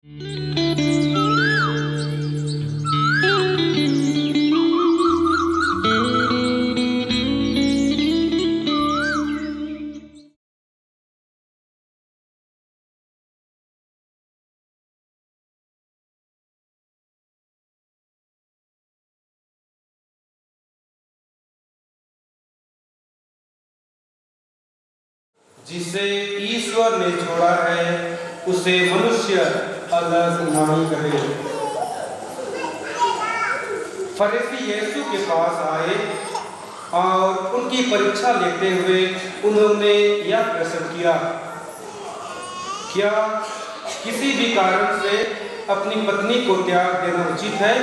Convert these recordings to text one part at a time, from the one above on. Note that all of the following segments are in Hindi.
जिसे ईश्वर ने छोड़ा है उसे मनुष्य अलग नहीं करे। फरीसी यीशु के पास आए और उनकी परीक्षा लेते हुए उन्होंने यह प्रश्न किया, क्या किसी भी कारण से अपनी पत्नी को त्याग देना उचित है?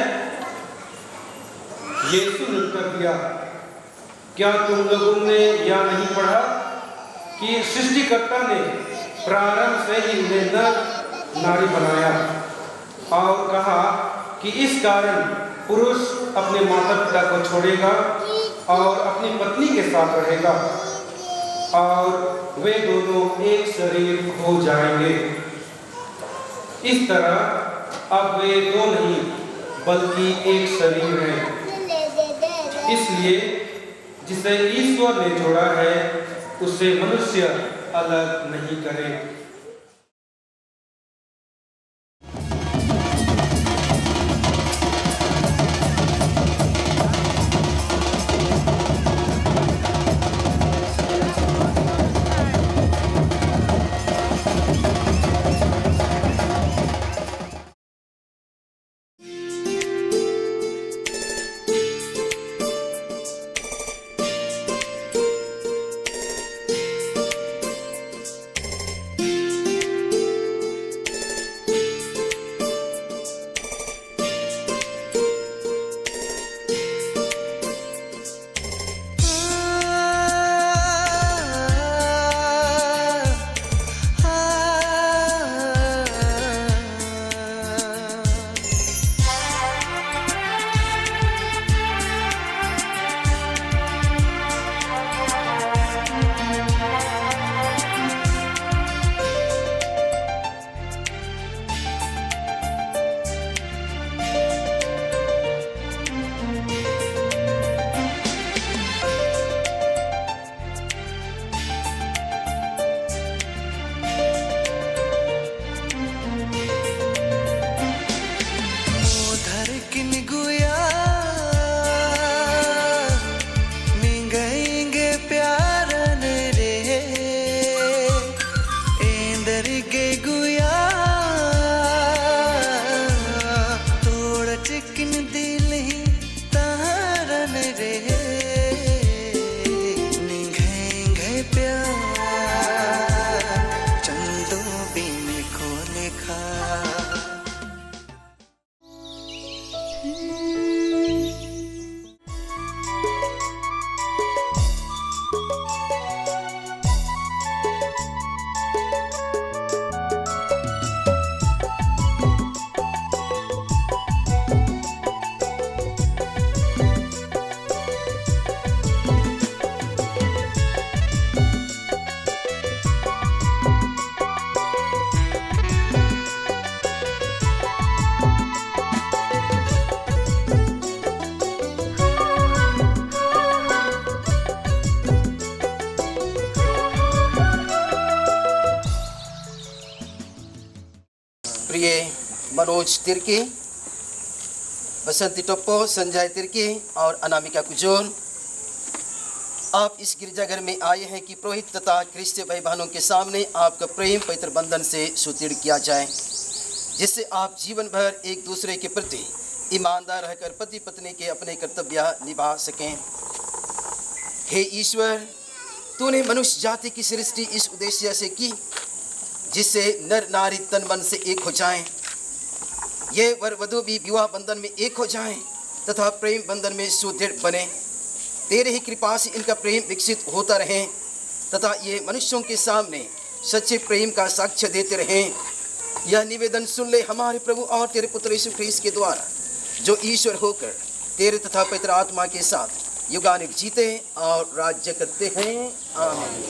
यीशु ने उत्तर दिया, क्या तुम लोगों ने यह नहीं पढ़ा कि सृष्टिकर्ता ने प्रारंभ से ही उन्हें नर नारी बनाया और कहा कि इस कारण पुरुष अपने माता पिता को छोड़ेगा और अपनी पत्नी के साथ रहेगा और वे दोनों एक शरीर हो जाएंगे। इस तरह अब वे दो नहीं बल्कि एक शरीर हैं। इसलिए जिसे ईश्वर ने जोड़ा है उसे मनुष्य अलग नहीं करे। प्रिय मनोज तिर्की, बसंती टोप्पो, संजय तिर्की और अनामिका कुजोन, आप इस गिरजाघर में आए हैं कि पुरोहित तथा क्रिस्तीय भाई बहनों के सामने आपका प्रेम पवित्र बंधन से सुदृढ़ किया जाए, जिससे आप जीवन भर एक दूसरे के प्रति ईमानदार रहकर पति पत्नी के अपने कर्तव्य निभा सकें। हे ईश्वर, तूने मनुष्य जाति की सृष्टि इस उद्देश्य से की जिससे नर नारी तन मन से एक हो जाएं, ये वर वधु भी विवाह बंधन में एक हो जाएं तथा प्रेम बंधन में सुदृढ़ बने। तेरे ही कृपा से इनका प्रेम विकसित होता रहे तथा ये मनुष्यों के सामने सच्चे प्रेम का साक्ष्य देते रहें। यह निवेदन सुन ले हमारे प्रभु और तेरे पुत्र यीशु ख्रीस्त के द्वारा, जो ईश्वर होकर तेरे तथा पवित्र आत्मा के साथ युगानुग जीते और राज्य करते हैं। आमीन।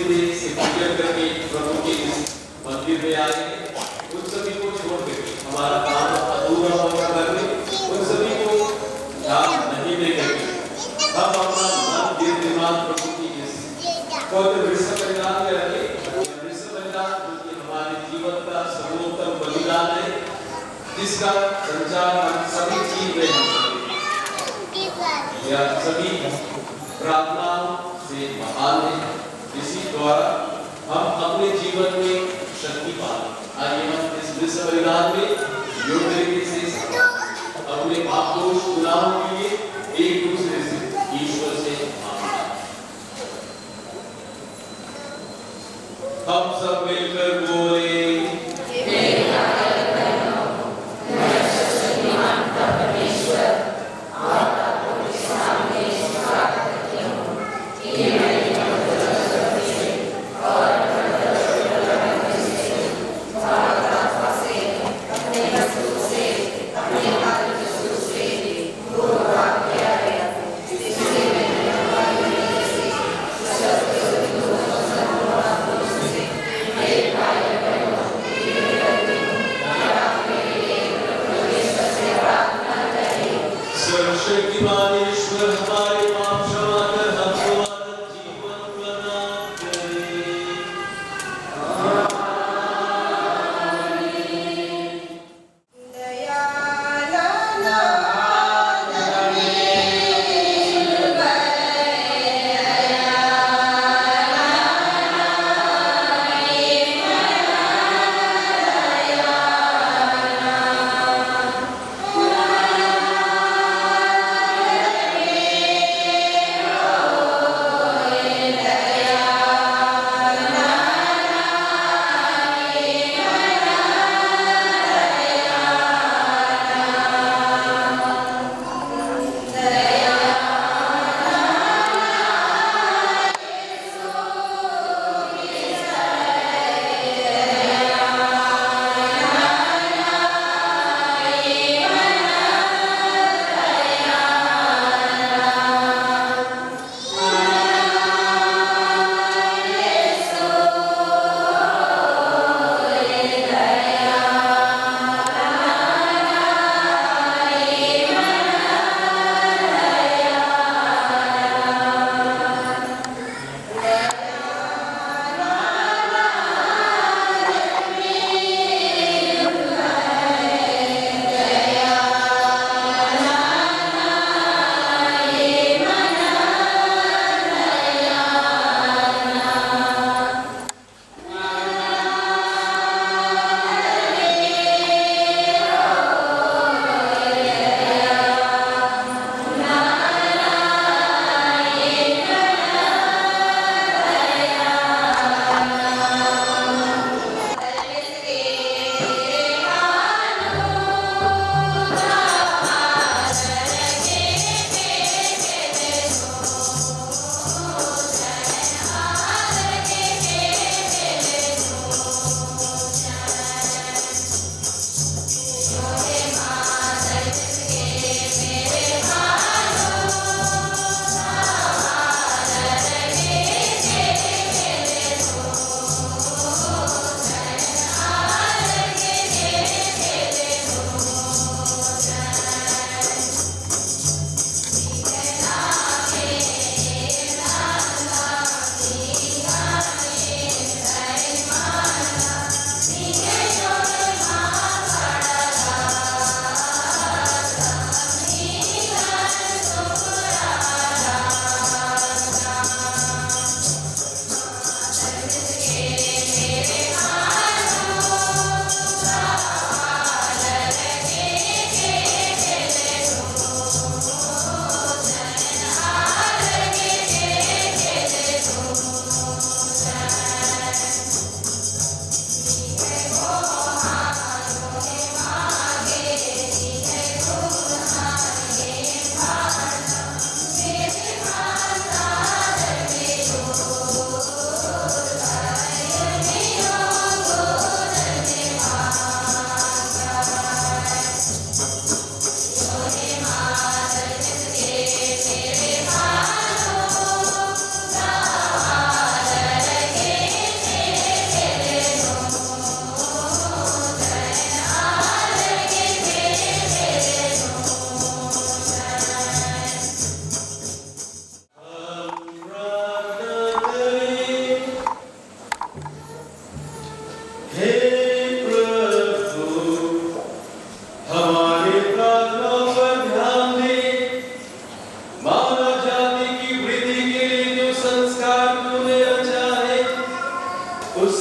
देर से पूजा करके प्रभु के इस मंदिर में आए उन सभी को छोड़ करके हमारा काम अधूरा होगा करके उन सभी को ध्यान नहीं दे करके हम अपना मन दिल दिमाग प्रभु की इस पवित्र विश्व परिणाम में रखे। विश्व परिणाम जो कि हमारे जीवन का सर्वोत्तम बलिदान है जिसका संचार हम सभी चीज में हम या सभी प्रार्थनाओं से महान है। इसी द्वारा हम अपने जीवन में शक्ति पाएं। आइए हम इस विश्व बलिदान में योग तरीके से अपने पाप दोष गुनाहों के लिए एक दूसरे से ईश्वर से मांगें। हम सब मिलकर बोले Amen.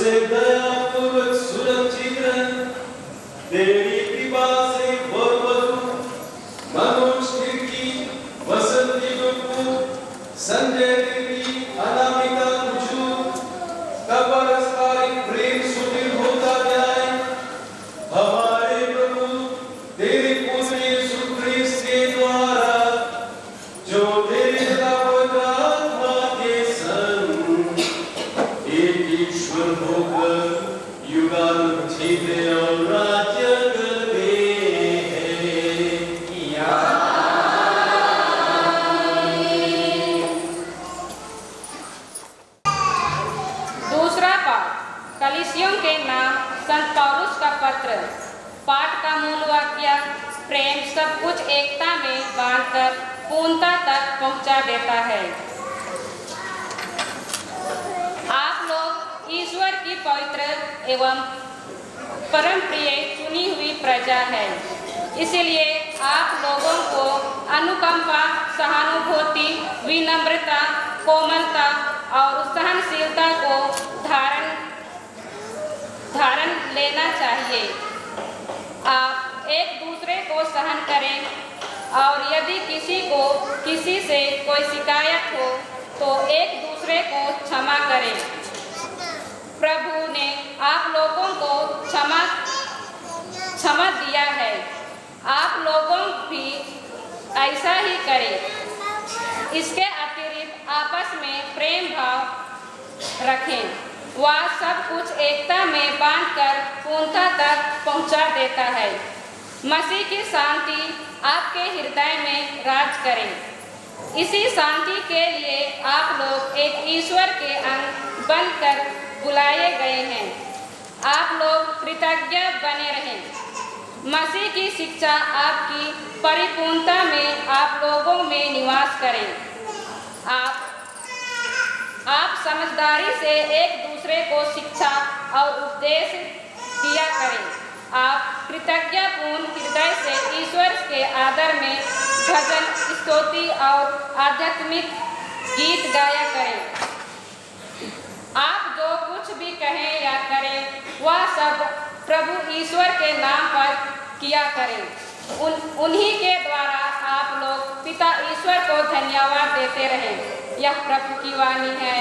उसे दयापूर्वक सुरक्षित रख। तेरी कृपा से बरबरू मनोज खिड़की, वसंती गुप्तू, संजय देवी, अनामिका कुचू का पारस्परिक प्रेम सुदृढ़ होता जाए। हमारे प्रभु तेरे पुत्र यीशु ख्रिस्त के द्वारा जो तेरे पवित्र आत्मा के संग एक ईश्वर होकर युगानुच्छेद और राज्य करते हैं। दूसरा पाठ कलीसियों के नाम संत पौलुस का पत्र। पाठ का मूल वाक्य प्रेम सब कुछ एकता में बांधकर पूर्णता तक पहुंचा देता है। आप लोग ईश्वर की पवित्र एवं परम प्रिय चुनी हुई प्रजा है, इसलिए आप लोगों को अनुकंपा, सहानुभूति, विनम्रता, कोमलता और सहनशीलता को धारण लेना चाहिए। आप एक दूसरे को सहन करें और यदि किसी को किसी से कोई शिकायत हो तो एक दूसरे को क्षमा करें। प्रभु ने आप लोगों को क्षमा दिया है, आप लोगों भी ऐसा ही करें। इसके अतिरिक्त आपस में प्रेम भाव रखें। वह सब कुछ एकता में बांधकर पूर्णता तक पहुंचा देता है। मसीह की शांति आपके हृदय में राज करे। इसी शांति के लिए आप लोग एक ईश्वर के अंग बनकर बुलाए गए हैं। आप लोग कृतज्ञ बने रहें। मसीह की शिक्षा आपकी परिपूर्णता में आप लोगों में निवास करें। आप समझदारी से एक दूसरे को शिक्षा और उपदेश दिया करें। आप कृतज्ञतापूर्ण हृदय से ईश्वर के आदर में भजन, स्तुति और आध्यात्मिक गीत गाया करें। आप जो कुछ भी कहें या करें वह सब प्रभु ईश्वर के नाम पर किया करें। उन्हीं के द्वारा आप लोग पिता ईश्वर को धन्यवाद देते रहें। यह प्रभु की वाणी है।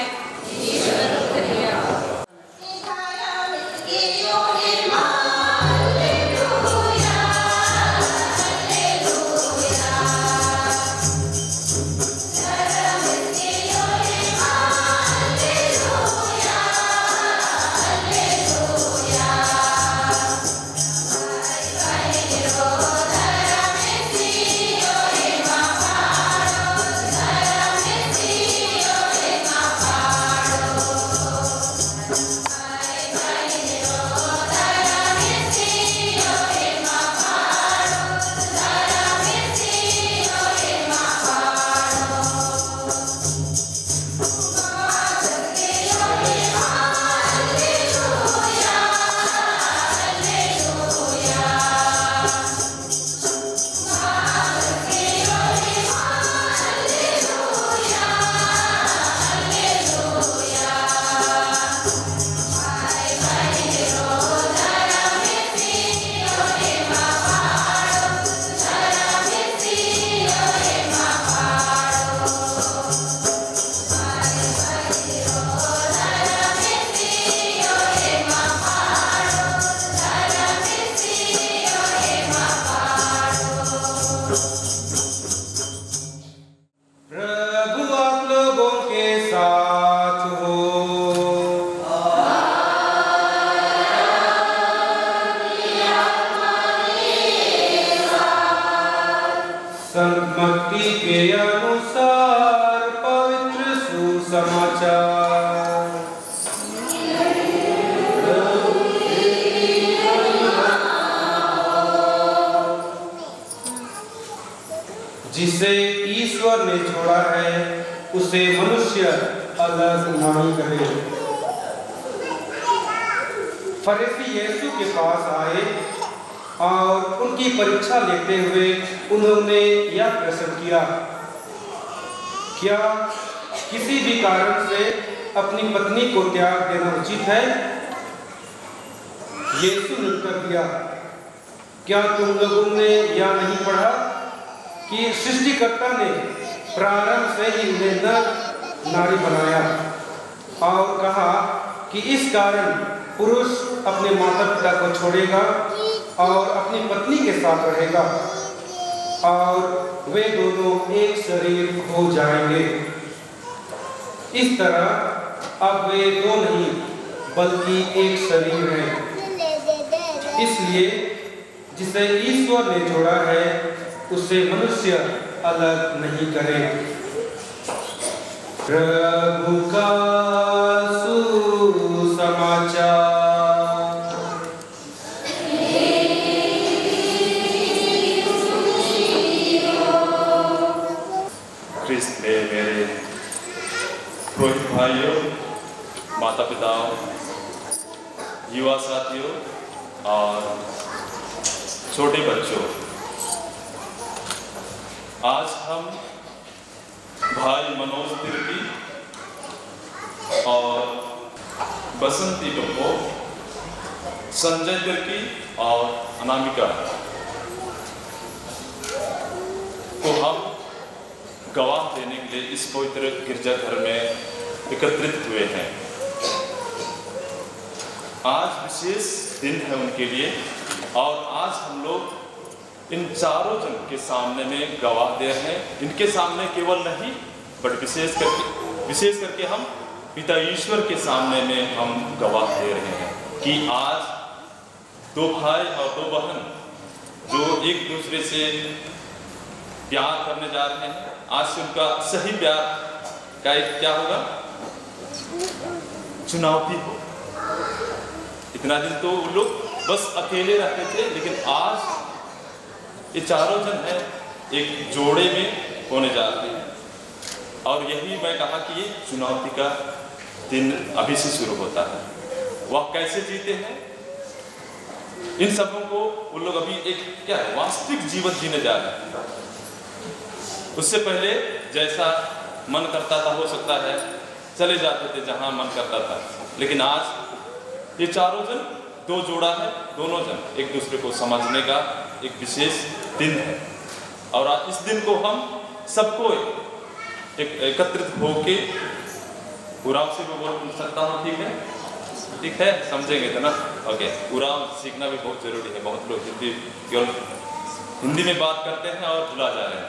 संगति के अनुसार पवित्र सुसमाचार। जिसे ईश्वर ने छोड़ा है उसे मनुष्य अलग नहीं करे। फरीसी यीशु के पास आए और उनकी परीक्षा लेते हुए उन्होंने यह प्रश्न किया, क्या किसी भी कारण से अपनी पत्नी को त्याग देना उचित है? यीशु ने उत्तर दिया, क्या तुम लोगों ने यह नहीं पढ़ा कि सृष्टिकर्ता ने प्रारंभ से ही उन्हें नर नारी बनाया और कहा कि इस कारण पुरुष अपने माता पिता को छोड़ेगा और अपनी पत्नी के साथ रहेगा और वे दोनों एक शरीर हो जाएंगे। इस तरह अब वे दो नहीं बल्कि एक शरीर हैं। इसलिए जिसे ईश्वर ने जोड़ा है उसे मनुष्य अलग नहीं करे। प्रभु का सुसमाचार। ख्रिस्त में मेरे पुरोहित भाइयों, माता पिताओं, युवा साथियों और छोटे बच्चों, आज हम भाई मनोज तिर्की और बसंती टोपो, संजय तिर्की और अनामिका को हम गवाह देने के लिए इस पवित्र गिरजाघर में एकत्रित हुए हैं। आज विशेष दिन है उनके लिए और आज हम लोग इन चारों जन के सामने में गवाह दे रहे हैं। इनके सामने केवल नहीं बट विशेष करके हम पिता ईश्वर के सामने में हम गवाह दे रहे हैं कि आज दो भाई और दो बहन जो एक दूसरे से प्यार करने जा रहे हैं, आज से उनका सही प्यार का एक क्या होगा, चुनौती हो। इतना दिन तो वो लोग बस अकेले रहते थे, लेकिन आज ये चारों जन हैं एक जोड़े में होने जा रहे हैं। और यही मैं कहा कि ये चुनौती का दिन अभी से शुरू होता है। वह कैसे जीते हैं, इन सबों को वो लोग अभी एक क्या है, वास्तविक जीवन जीने जा रहे हैं। उससे पहले जैसा मन करता था, हो सकता है चले जाते थे जहां मन करता था, लेकिन आज ये चारों जन दो जोड़ा है, दोनों जन एक दूसरे को समझने का एक विशेष दिन है। और आज इस दिन को हम सबको एक एकत्रित होके, उराव से भी बोल सकता हूँ, ठीक है, ठीक है, समझेंगे तो ना, ओके। उराव सीखना भी बहुत जरूरी है। बहुत लोग केवल हिंदी में बात करते हैं और भुला जा रहे हैं।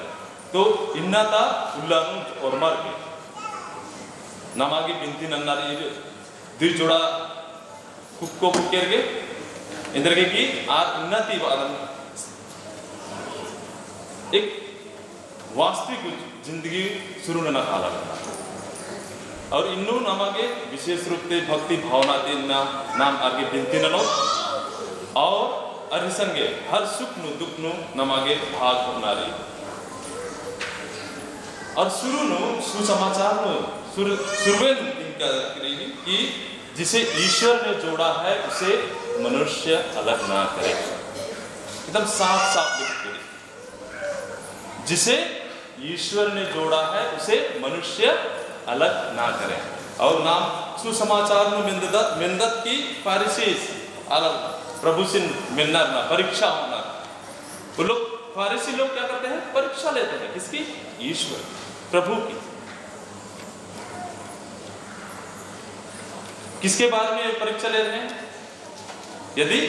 तो इन्नाता उल्लानु और मर के नमागी बिनती नन्नारी द्वि जोड़ा कुक्को कुकेरगे इंद्र के की आर उन्नति एक वास्तविक जिंदगी शुरू न खाला और इन्नू नमागे विशेष रूप से भक्ति भावना नाम आगे बिनती ननो और अरिसंगे हर सुख नु दुख नु नमागे भाग होनारी और शुरू नु सुसमाचार नु शुरुए कि जिसे ईश्वर ने जोड़ा है उसे मनुष्य अलग ना करे। एकदम साफ साफ लिखते, जिसे ईश्वर ने जोड़ा है उसे मनुष्य अलग ना करे। और नाम सुसमाचार नु मिंदत की फारिसीस अलग प्रभु से मिलना ना परीक्षा होना। वो लोग फारिसी लोग क्या करते हैं, परीक्षा लेते हैं, किसकी, ईश्वर प्रभु की। किसके बारे में परीक्षा ले रहे हैं, यदि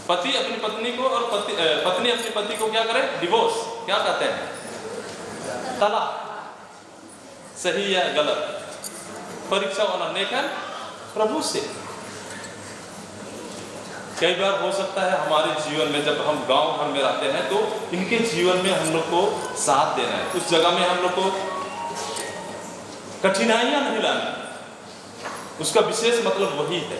पति अपनी पत्नी को और पत्नी अपने पति को क्या करे, डिवोर्स, क्या कहते हैं, तलाक, सही या गलत, परीक्षा होना लेकिन प्रभु से। कई बार हो सकता है हमारे जीवन में जब हम गांव घर में रहते हैं तो इनके जीवन में हम लोग को साथ देना है, उस जगह में हम लोग को कठिनाइयां नहीं लानी, उसका विशेष मतलब वही है।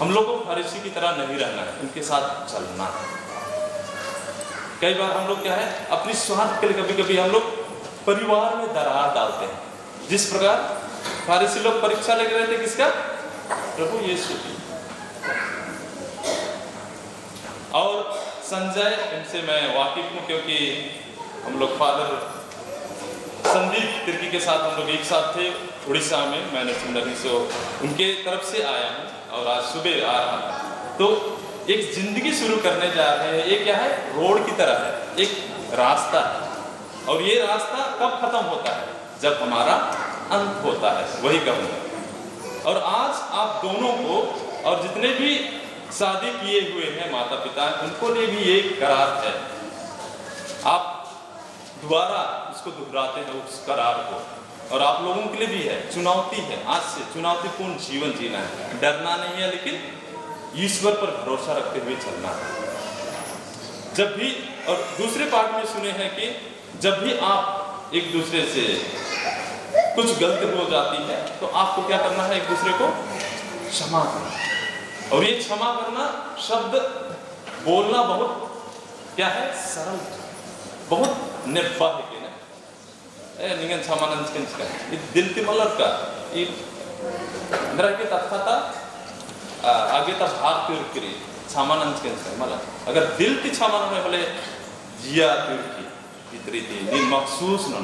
हम लोग को फरीसी की तरह नहीं रहना है, उनके साथ चलना है। कई बार हम लोग क्या है, अपनी स्वार्थ के लिए कभी कभी हम लोग परिवार में दरार डालते हैं। जिस प्रकार फारिसी लोग परीक्षा लेके रहे थे, किसका, प्रभु यीशु की। और संजय, इनसे मैं वाकिफ हूँ क्योंकि हम लोग फादर संदीप तिर्की के साथ हम लोग एक साथ थे उड़ीसा में, मैंने सुंदरी से उनके तरफ से आया हूँ और आज सुबह आ रहा था। तो एक जिंदगी शुरू करने जा रहे हैं। ये क्या है? रोड की तरह है, एक रास्ता है, और ये रास्ता कब खत्म होता है? जब हमारा अंत होता है, वही कहूँगा। और आज आप दोनों को और जितने भी शादी किए हुए हैं माता पिता, उनको लिए भी ये करार है। आप दोबारा उसको दोहराते हैं उस करार को, और आप लोगों के लिए भी है, चुनौती है। आज से चुनौतीपूर्ण जीवन जीना है, डरना नहीं है, लेकिन ईश्वर पर भरोसा रखते हुए चलना है। जब भी, और दूसरे पार्ट में सुने हैं कि जब भी आप एक दूसरे से कुछ गलती हो जाती है तो आपको क्या करना है? एक दूसरे को क्षमा करना। और ये क्षमा करना शब्द बोलना बहुत क्या है? सरल, बहुत निर्भय है ना। निगन क्षमा दिल की मलर का के तत्ता आगे तक भाग तिरकिरी क्षमा मला अगर दिल की क्षमा न भले जिया तिरकी इतरी थी महसूस न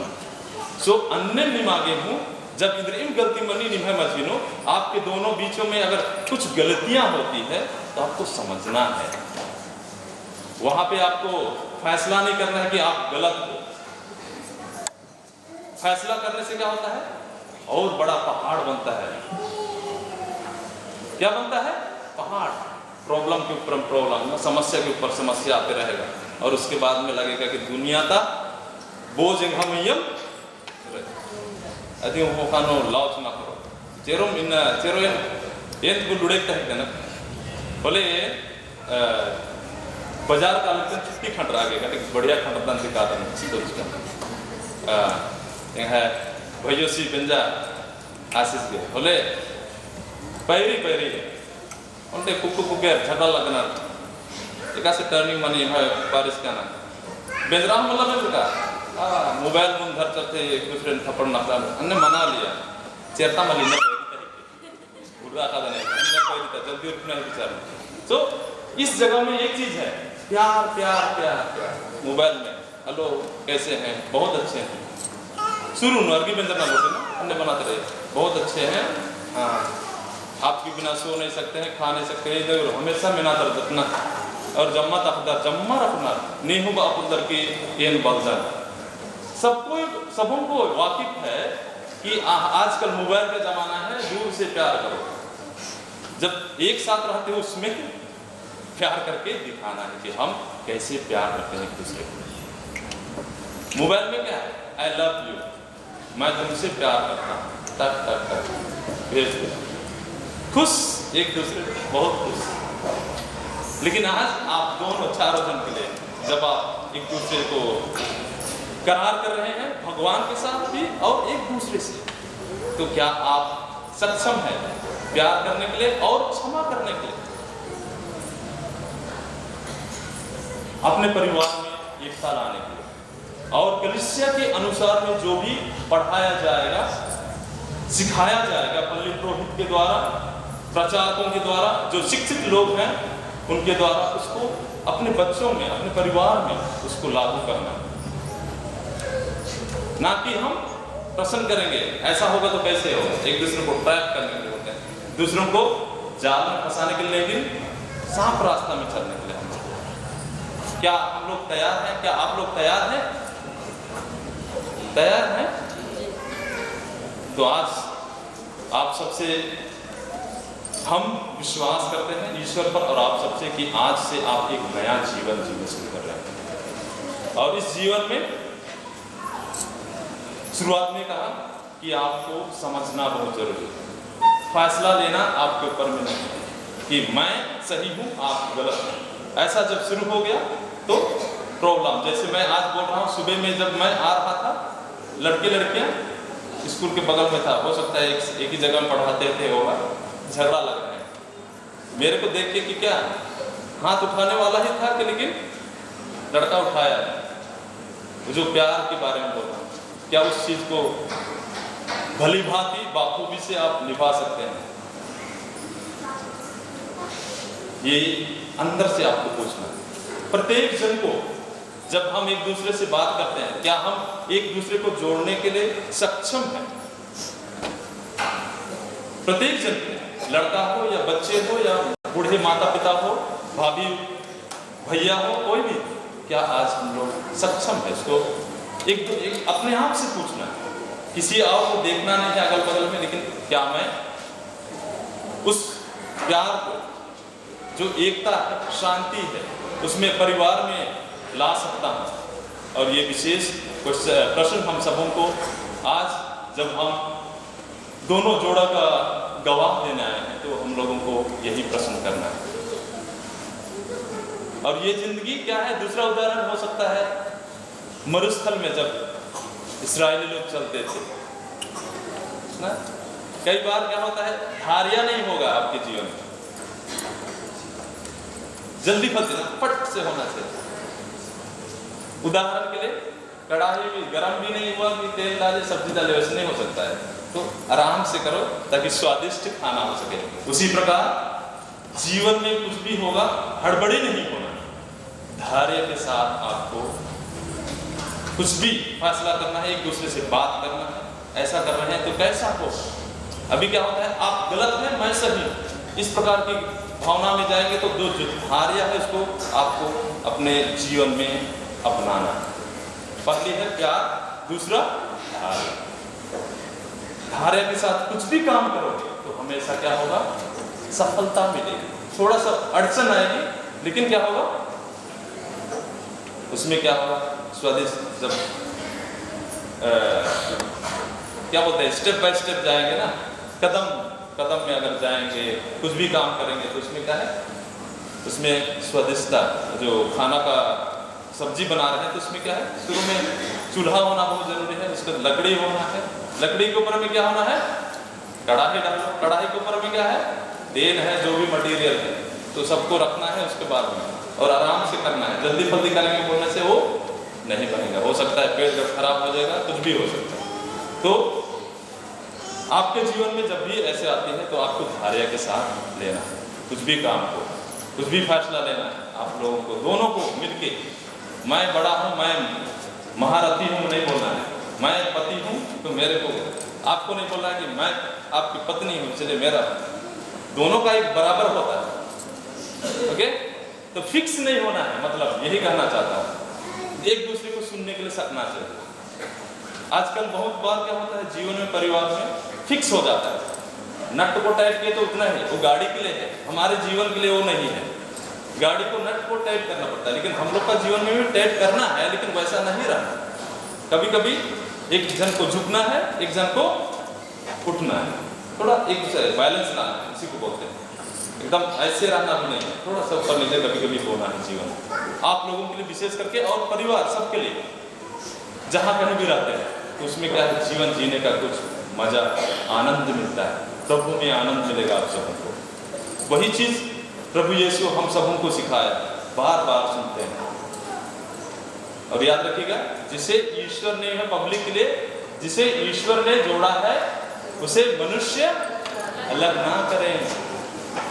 सो अन्य निमागे हूँ जब इधर इन गलती मनी निभा मजीनो, आपके दोनों बीचों में अगर कुछ गलतियां होती है तो आपको समझना है। वहां पे आपको फैसला नहीं करना है कि आप गलत हो। फैसला करने से क्या होता है? और बड़ा पहाड़ बनता है। क्या बनता है? पहाड़। प्रॉब्लम के ऊपर प्रॉब्लम, समस्या के ऊपर समस्या आते रहेगा, और उसके बाद में लगेगा कि दुनिया का बोझ हम अति वो खानो लॉस ना करो चेरो इन चेरो एंत को लुड़े तक ना बोले बाजार का लगता छुट्टी खंड आगे का बढ़िया खंडदान से कारण तो उसका है भैया सी पंजा आशीष के बोले पैरी पैरी उनके कुकु कुके झगड़ा लगना एक ऐसे टर्निंग मनी है बारिश का ना बेजरा मतलब है का मोबाइल में घर चलते एक दूसरे ने थप्पड़ नखरा अन्य मना लिया चेरता मली न बुरा का नहीं जल्दी उठना विचार। तो इस जगह में एक चीज है, प्यार प्यार प्यार प्यार। मोबाइल में हेलो कैसे हैं, बहुत अच्छे हैं, शुरू नर्गी बेंदर ना बोलते ना, अन्य बनाते रहे बहुत अच्छे हैं, हाँ आपके बिना सो नहीं सकते हैं, खा नहीं सकते हैं, हमेशा मिना दर्द रखना और जम्मा तकदर जम्मा रखना नहीं होगा अपुदर की एन बलजन। सबको वाकिफ है कि आजकल मोबाइल का जमाना है, दूर से प्यार करो। जब एक साथ रहते हो उसमें प्यार करके दिखाना है कि हम कैसे प्यार करते हैं एक दूसरे को। मोबाइल में क्या है? आई लव यू, मैं तुमसे प्यार करता हूँ, तक तक तक भेज दो, खुश एक दूसरे को, बहुत खुश। लेकिन आज आप दोनों चारों जन के लिए जब आप एक दूसरे को करार कर रहे हैं भगवान के साथ भी और एक दूसरे से, तो क्या आप सक्षम हैं प्यार करने के लिए और क्षमा करने के लिए? अपने परिवार में एकता लाने के लिए और कलीसिया के अनुसार में जो भी पढ़ाया जाएगा, सिखाया जाएगा पल्ली पुरोहित के द्वारा, प्रचारकों के द्वारा, जो शिक्षित लोग हैं उनके द्वारा, उसको अपने बच्चों में, अपने परिवार में उसको लागू करना, ना कि हम प्रसन्न करेंगे ऐसा होगा तो कैसे होगा। एक दूसरे को ट्रैप करने के लिए होते हैं, दूसरों को जाल में फंसाने के लिए, लेकिन साफ रास्ता में चलने के लिए हम लोग। क्या हम लोग तैयार हैं? क्या आप लोग तैयार हैं? तैयार हैं? तो आज आप सबसे हम विश्वास करते हैं ईश्वर पर और आप सबसे कि आज से आप एक नया जीवन जीना शुरू कर रहे हैं। और इस जीवन में शुरुआत में कहा कि आपको समझना बहुत जरूरी है, फैसला लेना आपके ऊपर में नहीं कि मैं सही हूँ आप गलत हैं। ऐसा जब शुरू हो गया तो प्रॉब्लम, जैसे मैं आज बोल रहा हूँ, सुबह में जब मैं आ रहा था, लड़के लड़कियाँ स्कूल के बगल में था, हो सकता है एक ही जगह में पढ़ाते थे, होगा झगड़ा लग रहे हैं। मेरे को देख के कि क्या हाथ उठाने वाला ही था कि, लेकिन लड़का उठाया, जो प्यार के बारे में बोल रहा हूँ, क्या उस चीज को भली भांति बाखूबी से आप निभा सकते हैं? ये अंदर से आपको पूछना है। प्रत्येक जन को जब हम एक दूसरे से बात करते हैं, क्या हम एक दूसरे को जोड़ने के लिए सक्षम हैं? प्रत्येक जन, लड़का हो या बच्चे हो या बूढ़े माता पिता हो, भाभी भैया हो, कोई भी, क्या आज हम लोग सक्षम है इसको एक अपने आप से पूछना है? किसी और को देखना नहीं है अगल बगल में, लेकिन क्या मैं उस प्यार को, जो एकता है, शांति है, उसमें परिवार में ला सकता हूँ? और ये विशेष प्रश्न हम सबों को आज जब हम दोनों जोड़ा का गवाह देने आए हैं, तो हम लोगों को यही प्रश्न करना है। और ये जिंदगी क्या है? दूसरा उदाहरण हो सकता है मरुस्थल में जब इस्राएली लोग चलते थे ना, कई बार क्या होता है, धारिया नहीं होगा आपके जीवन में, जल्दी फट देना, फट से होना चाहिए। उदाहरण के लिए कढ़ाई में गर्म भी नहीं हुआ कि तेल डाले सब्जी डाले, वैसे नहीं हो सकता है, तो आराम से करो ताकि स्वादिष्ट खाना हो सके। उसी प्रकार जीवन में कुछ भी होगा, हड़बड़ी नहीं होना, धैर्य के साथ आपको कुछ भी फैसला करना है, एक दूसरे से बात करना है। ऐसा कर रहे हैं तो कैसा हो? अभी क्या होता है, आप गलत हैं, मैं सही, इस प्रकार की भावना में जाएंगे तो जो धैर्य है उसको आपको अपने जीवन में अपनाना है। पहली है प्यार, दूसरा धैर्य। धैर्य के साथ कुछ भी काम करोगे तो हमेशा क्या होगा? सफलता मिलेगी। थोड़ा सा अड़चन आएगी, लेकिन क्या होगा? उसमें क्या होगा? स्वादिष्ट, जब क्या बोलते हैं, स्टेप बाय स्टेप जाएंगे ना, कदम कदम में अगर जाएंगे, कुछ भी काम करेंगे तो उसमें क्या है? उसमें स्वादिष्टता, जो खाना का सब्जी बना रहे हैं तो उसमें क्या है? शुरू में चूल्हा होना बहुत जरूरी है, उसका लकड़ी होना है, लकड़ी के ऊपर में क्या होना है? कढ़ाई डालो, कढ़ाई के ऊपर में क्या है? तेल है, जो भी मटेरियल है, तो सबको रखना है उसके बाद में, और आराम से करना है। जल्दी फल्दी करेंगे बोलने से वो नहीं बनेगा, हो सकता है पेट जब खराब हो जाएगा, कुछ भी हो सकता है। तो आपके जीवन में जब भी ऐसे आती है तो आपको धैर्य के साथ लेना है, कुछ भी काम को, कुछ भी फैसला लेना है। आप लोगों को, दोनों को मिलके, मैं बड़ा हूँ, मैं महारथी हूँ नहीं बोलना है, मैं पति हूँ तो मेरे को, आपको नहीं बोलना है कि मैं आपकी पत्नी हूँ चलिए मेरा, दोनों का एक बराबर होता है। ओके, तो फिक्स नहीं होना है, मतलब यही कहना चाहता हूँ, एक दूसरे को सुनने के लिए सकना चाहिए। आजकल बहुत बार क्या होता है, जीवन में, परिवार में फिक्स हो जाता है, नट को टाइट किए तो उतना ही, वो गाड़ी के लिए है, हमारे जीवन के लिए वो नहीं है। गाड़ी को नट को टाइट करना पड़ता है, लेकिन हम लोग का जीवन में भी टाइट करना है, लेकिन वैसा नहीं रहना। कभी कभी एक जन को झुकना है, एक जन को उठना है, थोड़ा एक दूसरे बैलेंस लाना है, इसी को बोलते हैं। एकदम ऐसे रहना भी नहीं है, थोड़ा सा ऊपर नीचे कभी कभी होना है जीवन में। आप लोगों के लिए विशेष करके, और परिवार सबके लिए, जहाँ कहीं भी रहते हैं, तो उसमें क्या है, जीवन जीने का कुछ मजा, आनंद मिलता है, प्रभु में आनंद मिलेगा आप सबको। वही चीज प्रभु यीशु हम सबों को सिखाया, बार बार सुनते हैं। और याद रखिएगा, जिसे ईश्वर ने है पब्लिक के लिए, जिसे ईश्वर ने जोड़ा है उसे मनुष्य अलग ना करें।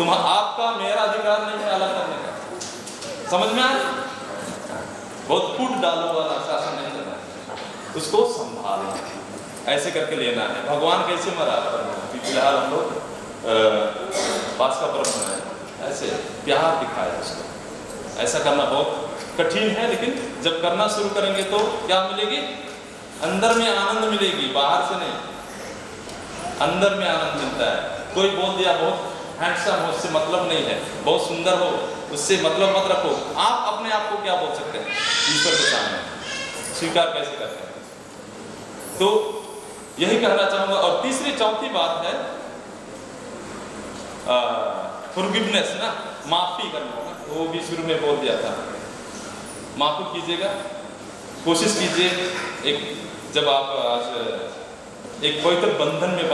आपका मेरा अधिकार नहीं है अलग करने का, समझ में आया? बहुत फूट डालो वाला शासन नहीं करना है, उसको संभालना, ऐसे करके लेना है। भगवान कैसे मरा? फिलहाल हम लोग पास का पर्व मनाए, ऐसे प्यार दिखाया उसको। ऐसा करना बहुत कठिन है, लेकिन जब करना शुरू करेंगे तो क्या मिलेगी? अंदर में आनंद मिलेगी, बाहर से नहीं, अंदर में आनंद मिलता है। कोई बोल दिया बहुत हैंडसम हो, उससे मतलब नहीं है, बहुत सुंदर हो, उससे मतलब मत रखो। आप अपने आप को क्या बोल सकते हैं ईश्वर के सामने? स्वीकार कैसे करते हैं? तो यही कहना चाहूंगा। और तीसरी चौथी बात है फॉरगिवनेस ना, माफी करना ना, वो भी शुरू में बोल दिया था। माफी कीजिएगा, कोशिश कीजिए। एक जब आप आज एक पवित्र बंधन में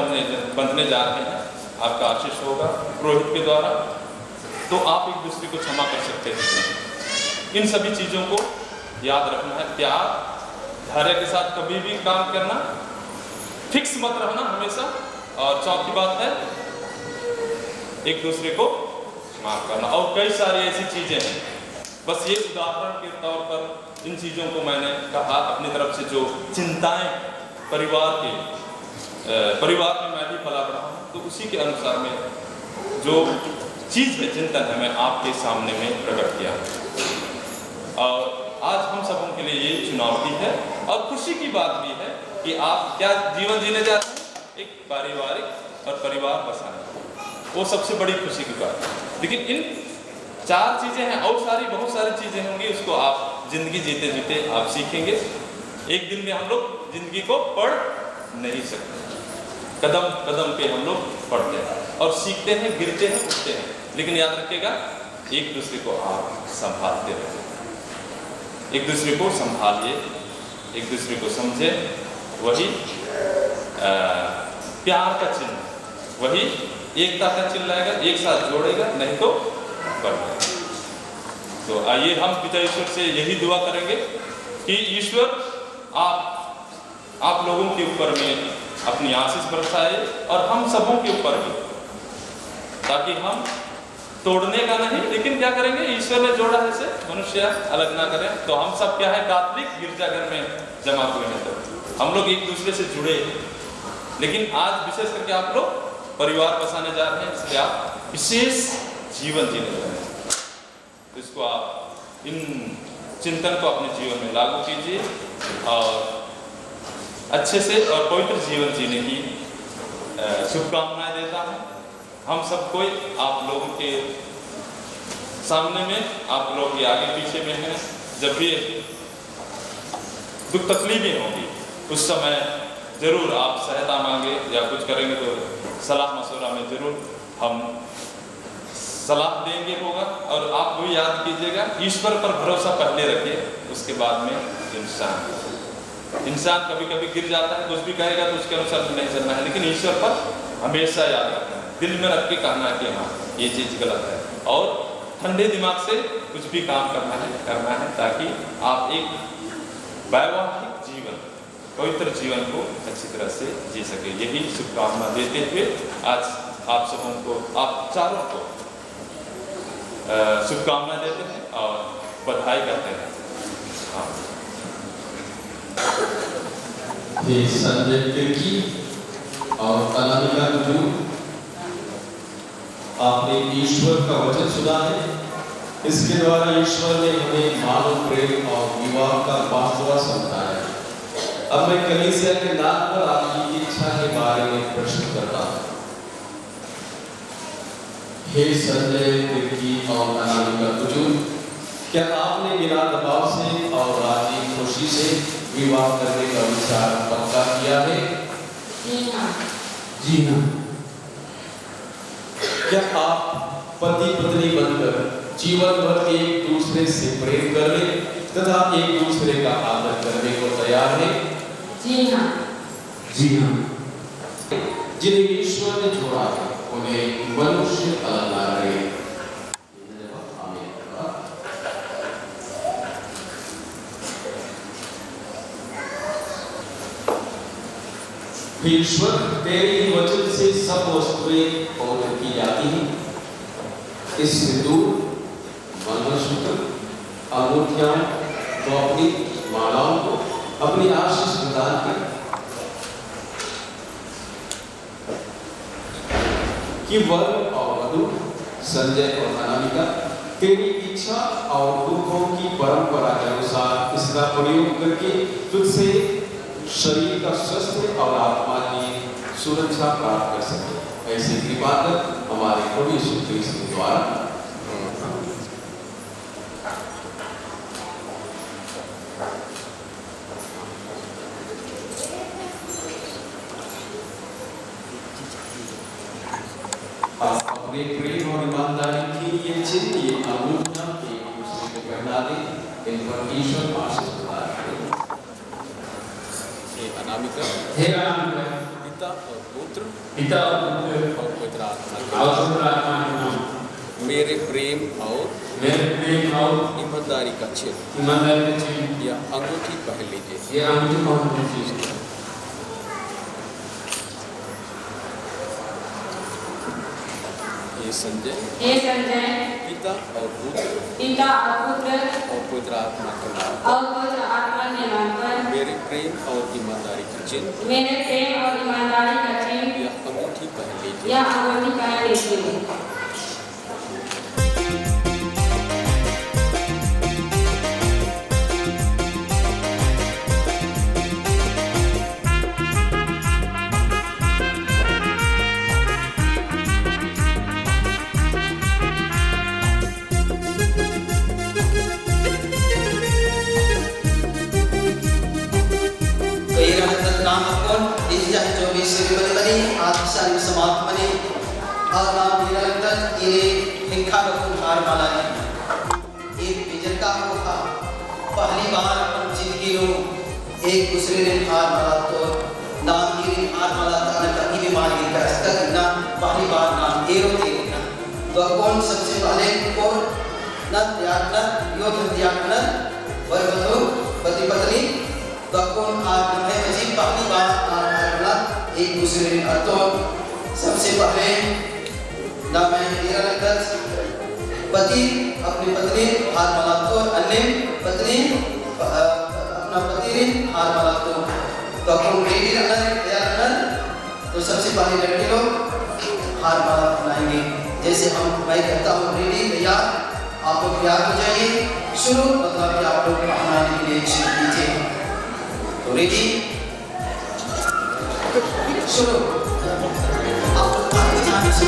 बंधने जा रहे हैं, आपका आशीष होगा पुरोहित के द्वारा, तो आप एक दूसरे को क्षमा कर सकते हैं। इन सभी चीजों को याद रखना है। प्यार, धैर्य के साथ कभी भी काम करना, फिक्स मत रहना हमेशा। और चौथी बात है एक दूसरे को माफ करना। और कई सारी ऐसी चीजें हैं बस ये उदाहरण के तौर पर इन चीज़ों को मैंने कहा। अपनी तरफ से जो चिंताएं परिवार में मैं भी पला बढ़ा हूँ, तो उसी के अनुसार में जो चीज़ है, चिंतन है, मैं आपके सामने में प्रकट किया। और आज हम सबों के लिए ये चुनौती है और खुशी की बात भी है कि आप क्या जीवन जीने जाते हैं, एक पारिवारिक और परिवार बसाने, वो सबसे बड़ी खुशी की बात है। लेकिन इन 4 चीज़ें हैं, और बहुत सारी चीज़ें होंगी, उसको आप जिंदगी जीते जीते आप सीखेंगे। एक दिन में हम लोग जिंदगी को पढ़ नहीं सकते, कदम कदम पे हम लोग पढ़ते हैं और सीखते हैं, गिरते हैं, उठते हैं। लेकिन याद रखिएगा, एक दूसरे को आप संभालते रहिए, एक दूसरे को संभालिए, एक दूसरे को समझे। वही प्यार का चिन्ह, वही एकता का चिन्ह लाएगा, एक साथ जोड़ेगा, नहीं तो बढ़ेगा। तो आइए हम पिता ईश्वर से यही दुआ करेंगे कि ईश्वर आप लोगों के ऊपर में अपनी आशीष बरसाए और हम सबों के ऊपर भी, ताकि हम तोड़ने का नहीं, लेकिन क्या करेंगे, ईश्वर ने जोड़ा है से मनुष्य अलग ना करें। तो हम सब क्या है, कैथोलिक गिरजाघर में जमा हुए हैं, तो हम लोग एक दूसरे से जुड़े। लेकिन आज विशेष करके आप लोग परिवार बसाने जा रहे हैं, इसलिए आप विशेष जीवन जीने जा रहे हैं। तो इसको आप इन चिंतन को अपने जीवन में लागू कीजिए और अच्छे से और पवित्र जीवन जीने की शुभकामनाएं देता हूँ। हम सब कोई आप लोगों के सामने में, आप लोग के आगे पीछे में हैं। जब भी दुख तकलीफें होंगी, उस समय जरूर आप सहायता मांगे या कुछ करेंगे तो सलाह मशवरा में जरूर हम सलाह देंगे होगा। और आप भी याद कीजिएगा, ईश्वर पर भरोसा पहले रखिए, उसके बाद में इंसान कभी कभी गिर जाता है, कुछ भी कहेगा तो उसके अनुसार नहीं चलना है, लेकिन ईश्वर पर हमेशा याद रखना है, दिल में रख के कहना है कि हाँ ये चीज़ गलत है, और ठंडे दिमाग से कुछ भी काम करना है ताकि आप एक वैवाहिक जीवन, पवित्र जीवन को अच्छी तरह से जी सके। यही शुभकामना देते हुए आज आप सबों को, आप चारों को शुभकामना देते हैं और बधाई करते हैं। हाँ। ये संजय तिर्की और अनामिका कुजूर, आपने ईश्वर का वचन सुना है। इसके द्वारा ईश्वर ने हमें मानव प्रेम और विवाह का वास्तव समझाया है। अब मैं कलीसिया के नाम पर आपकी इच्छा के बारे में प्रश्न करता हूँ। हे संजय तिर्की और अनामिका कुजूर, क्या आपने बिना दबाव से और राजी खुशी से विवाह करने का विचार पक्का किया है? जी हाँ। जी हाँ। क्या आप पति पत्नी बनकर जीवन भर एक दूसरे से प्रेम करने तथा एक दूसरे का आदर करने को तैयार हैं? जी हाँ। जी हाँ। जिन्हें ईश्वर ने जोड़ा है उन्हें मनुष्य अलग ना करे। ईश्वर तेरे ही वचन से सब वस्तुएं पवित्र की जाती हैं। इस सिंदूर, मंगलसूत्र, अंगूठियां, चौपड़ी, मालाओं को अपनी आशीष प्रदान कर कि वर और वधू संजय और अनामिका तेरी इच्छा और दुखों की परंपरा के अनुसार इसका प्रयोग करके तुझसे शरीर का स्वस्थ और आत्मा की सुरक्षा प्राप्त कर सके। ऐसी कृपा कर हमारे प्रभु यीशु क्रिस्त के द्वारा। आप अपने प्रेम और ईमानदारी की ये चिन्ह, ये अंगूठियां एक दूसरे को पहना दें। इन पर ईश्वर आशीष प्रदान करें। अनामिका, हे अनामिका, पिता और पुत्र और पवित्र आत्मा के नाम मेरे प्रेम और ईमानदारी का चिन्ह या अंगूठी पहन लीजिए। ये अंगूठी पहन लीजिए। ये संजय हे संजय की पिता और पुत्र पिता और पुत्र और पवित्र आत्मा के नाम और पवित्र आत्मा के नाम पर मेरे प्रेम और ईमानदारी का चिन्ह मेरे प्रेम और ईमानदारी का चिन्ह यह अंगूठी पहन लीजिए। यह अंगूठी पहन लीजिए। समाप्त बने और नाम निरंतर इन्हें हिंखा हार माला एक बिजर का होता पहली बार अपन जिंदगी में एक दूसरे ने हार माला तो नाम गिरी हार माला था कभी भी मान गिर का इसका ना पहली बार नाम एरो थे तो कौन सबसे पहले कौन न त्याग न योद्ध त्याग न वरवधु पति पत्नी तो कौन आज है जी पहली बार हार माला एक दूसरे ने अर्थों सबसे पहले नाम है निरंतर पति अपनी पत्नी हार माला तो अन्य पत्नी अपना पति ने हार माला तो अपन रेडी रहना है तैयार रहना तो सबसे पहले लड़के लोग हार माला पहनाएंगे। जैसे हम मैं कहता हूँ रेडी तैयार आप लोग तैयार हो जाइए शुरू मतलब कि आप लोग पहनाने के लिए शुरू कीजिए। तो रेडी शुरू आप लोग आगे जाने से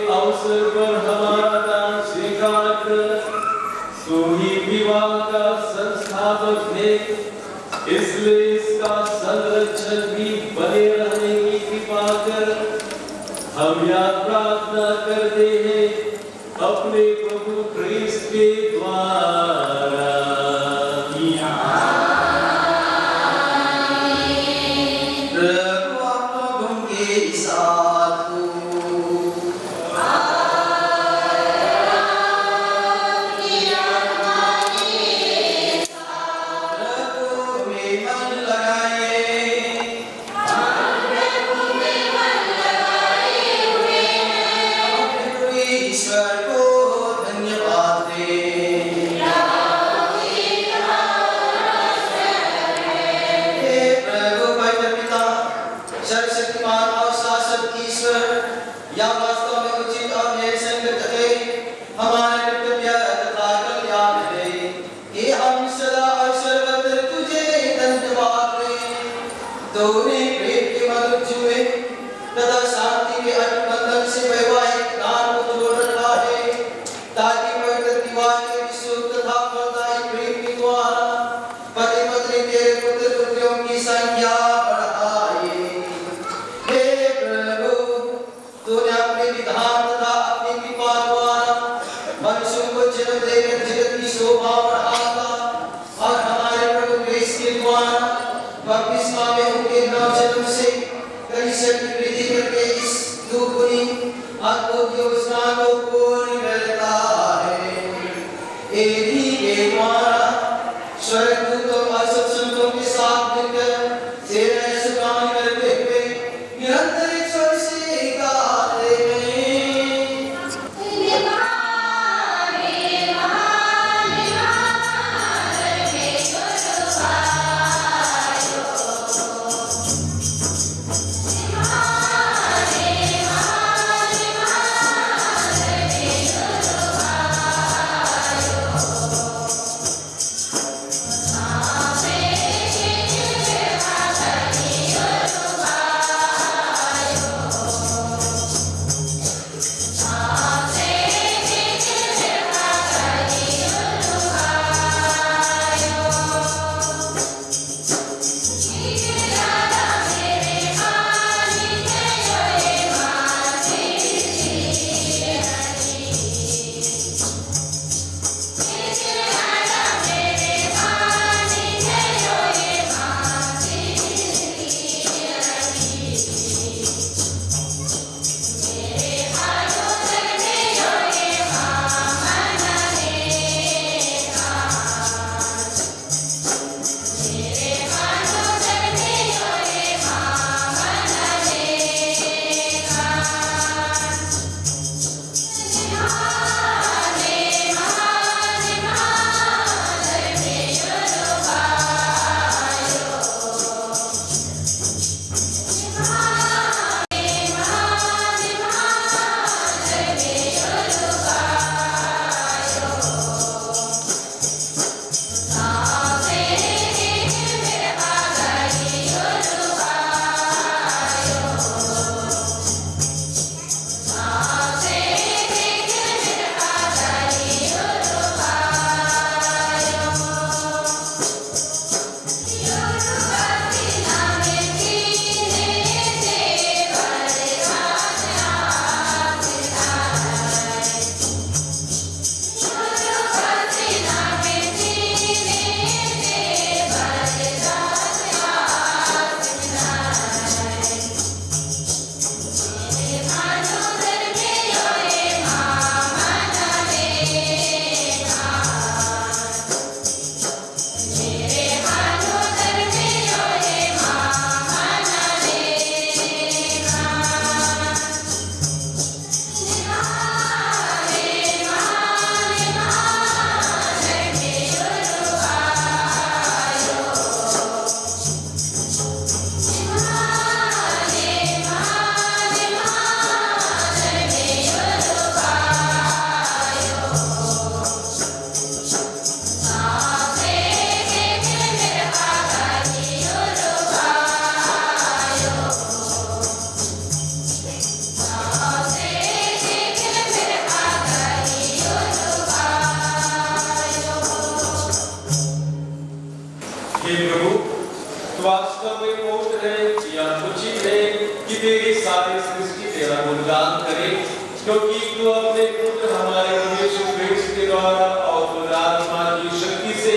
अवसर पर हमारा दान स्वीकार कर। तू ही विवाह का संस्थापक है, इसलिए इसका संरक्षक भी बने रहने की कृपा कर। हम यह प्रार्थना करते हैं अपने प्रभु क्रिस्त के द्वारा। प्रभु आप लोगों के साथ हो। प्रभु में मन लगाए। अपने प्रभु ईश्वर को धन्यवाद दें। हे प्रभु पवित्र पिता, सर्वशक्तिमान और शाश्वत ईश्वर, यह वास्तव में उचित और न्यायसंगत है, हमारे कर्तव्य तथा कल्याण है कि हम सदा और सर्वत्र तुझे धन्यवाद दें। तूने प्रेम के मधुर जुए तथा शांति के अटूट बंधन से वैवाहिक दान को जोड़ रखा है, ताकि पवित्र विवाह के विशुद्ध तथा फलदायी प्रेम के द्वारा पति पत्नी तेरे पुत्र पुत्रियों की संख्या बढ़ाए। हे प्रभु, तूने अपने विधान तथा अपनी कृपा द्वारा मनुष्यों को जन्म देकर जगत की शोभा बढ़ाता और हमारे प्रभु क्रिस्त के द्वारा बपतिस्मा में उनके नवजन्म से कई शक्ति वृद्धि करके इस दुगुनी अद्भुत योजना को पूर्ण करता है। एरी के द्वारा स्वर्गदूतों और सत्संगों के साथ मिलकर तेरा यश गान करते हुए निरंतर ईश्वर से गाते हैं। Hare तू अपने पुत्र हमारे यीशु क्रिस्त के द्वारा और पवित्र आत्मा की शक्ति से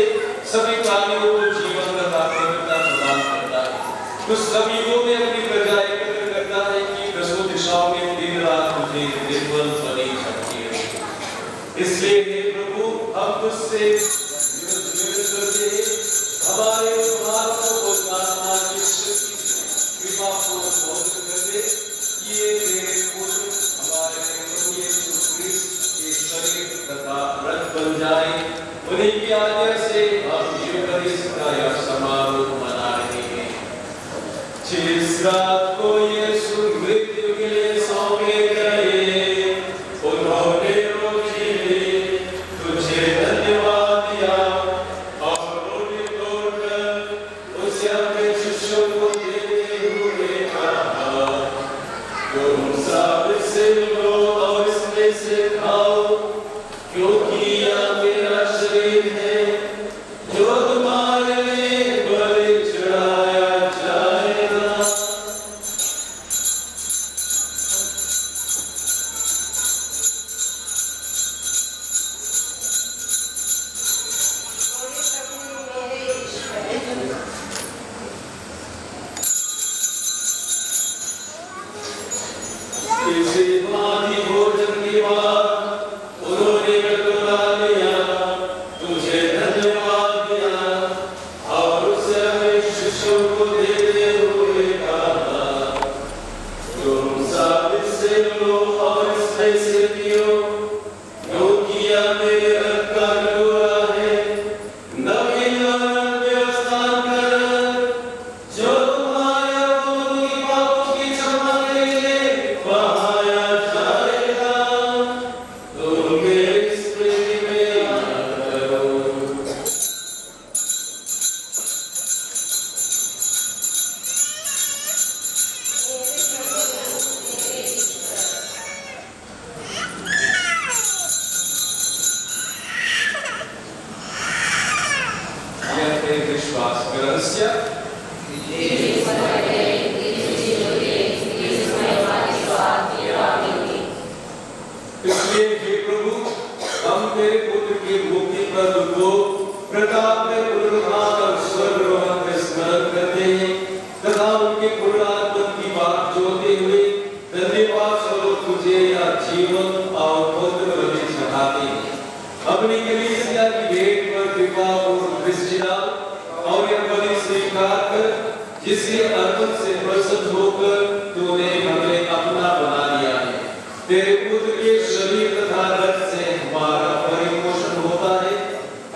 सभी प्राणियों को जीवन तथा पवित्रता प्रदान करता है। तू सभी को में अपनी प्रजा एकत्र करता है कि दसों दिशाओं में दिन रात तुझे निर्बल बनी रखती है। इसलिए हे प्रभु हम तुझसे निवेदन करते हैं, हमारे उद्धार को पवित्र आत्मा की शक्ति से कृपा पूर्वक पवित्र कर दे कि ये तेरे पुत्र हमारे प्रभु यीशु क्रिस्त के शरीर तथा रक्त बन जाए। उन्हीं की आज्ञा से हम यूकरिस्ट का यह समारोह मना रहे हैं। जिस रात को यीशु मृत्यु के लिए सौंपे गए, उन्होंने रोटी ली, तुझे धन्यवाद दिया और रोटी तोड़कर उसे अपने शिष्यों को देते हुए कहा, तुम सब इससे लो और इसमें से खाओ, क्योंकि यह मेरा शरीर है जो तुम्हारे लिए बलि चढ़ाया जाएगा। इसी भांति भोजन के बाद उन्होंने कटोरा लिया, तुझे धन्यवाद दिया और उसे अपने शिष्यों को देते हुए कहा, तुम सब इससे लो और इसमें से पियो, क्योंकि यह मेरे रक्त का कटोरा है, नवीन और व्यवस्था कर जो तुम्हारे और उनकी पापों की क्षमा के लिए बहाया जाएगा। तुम मेरी स्मृति में याद करो। यह है विश्वास का रहस्य। इसलिए हे प्रभु, हम तेरे पुत्र के मुक्ति पर को प्रताप में पुनरुत्थान और स्वर्गरोहण में स्मरण करते हैं तथा उनके पुनरुत्थान की बात जोड़ते हुए धन्यवाद स्वरूप तुझे या जीवन और पवित्र बलि चढ़ाते हैं। अपनी कलीसिया की भेंट पर कृपा पूर्वक दृष्टि डाल और यह बलि स्वीकार कर, जिसके अर्पण से प्रसन्न होकर तूने हमें अपना बना लिया है। तेरे पुत्र के शरीर तथा रक्त से हमारा परिपोषण होता है।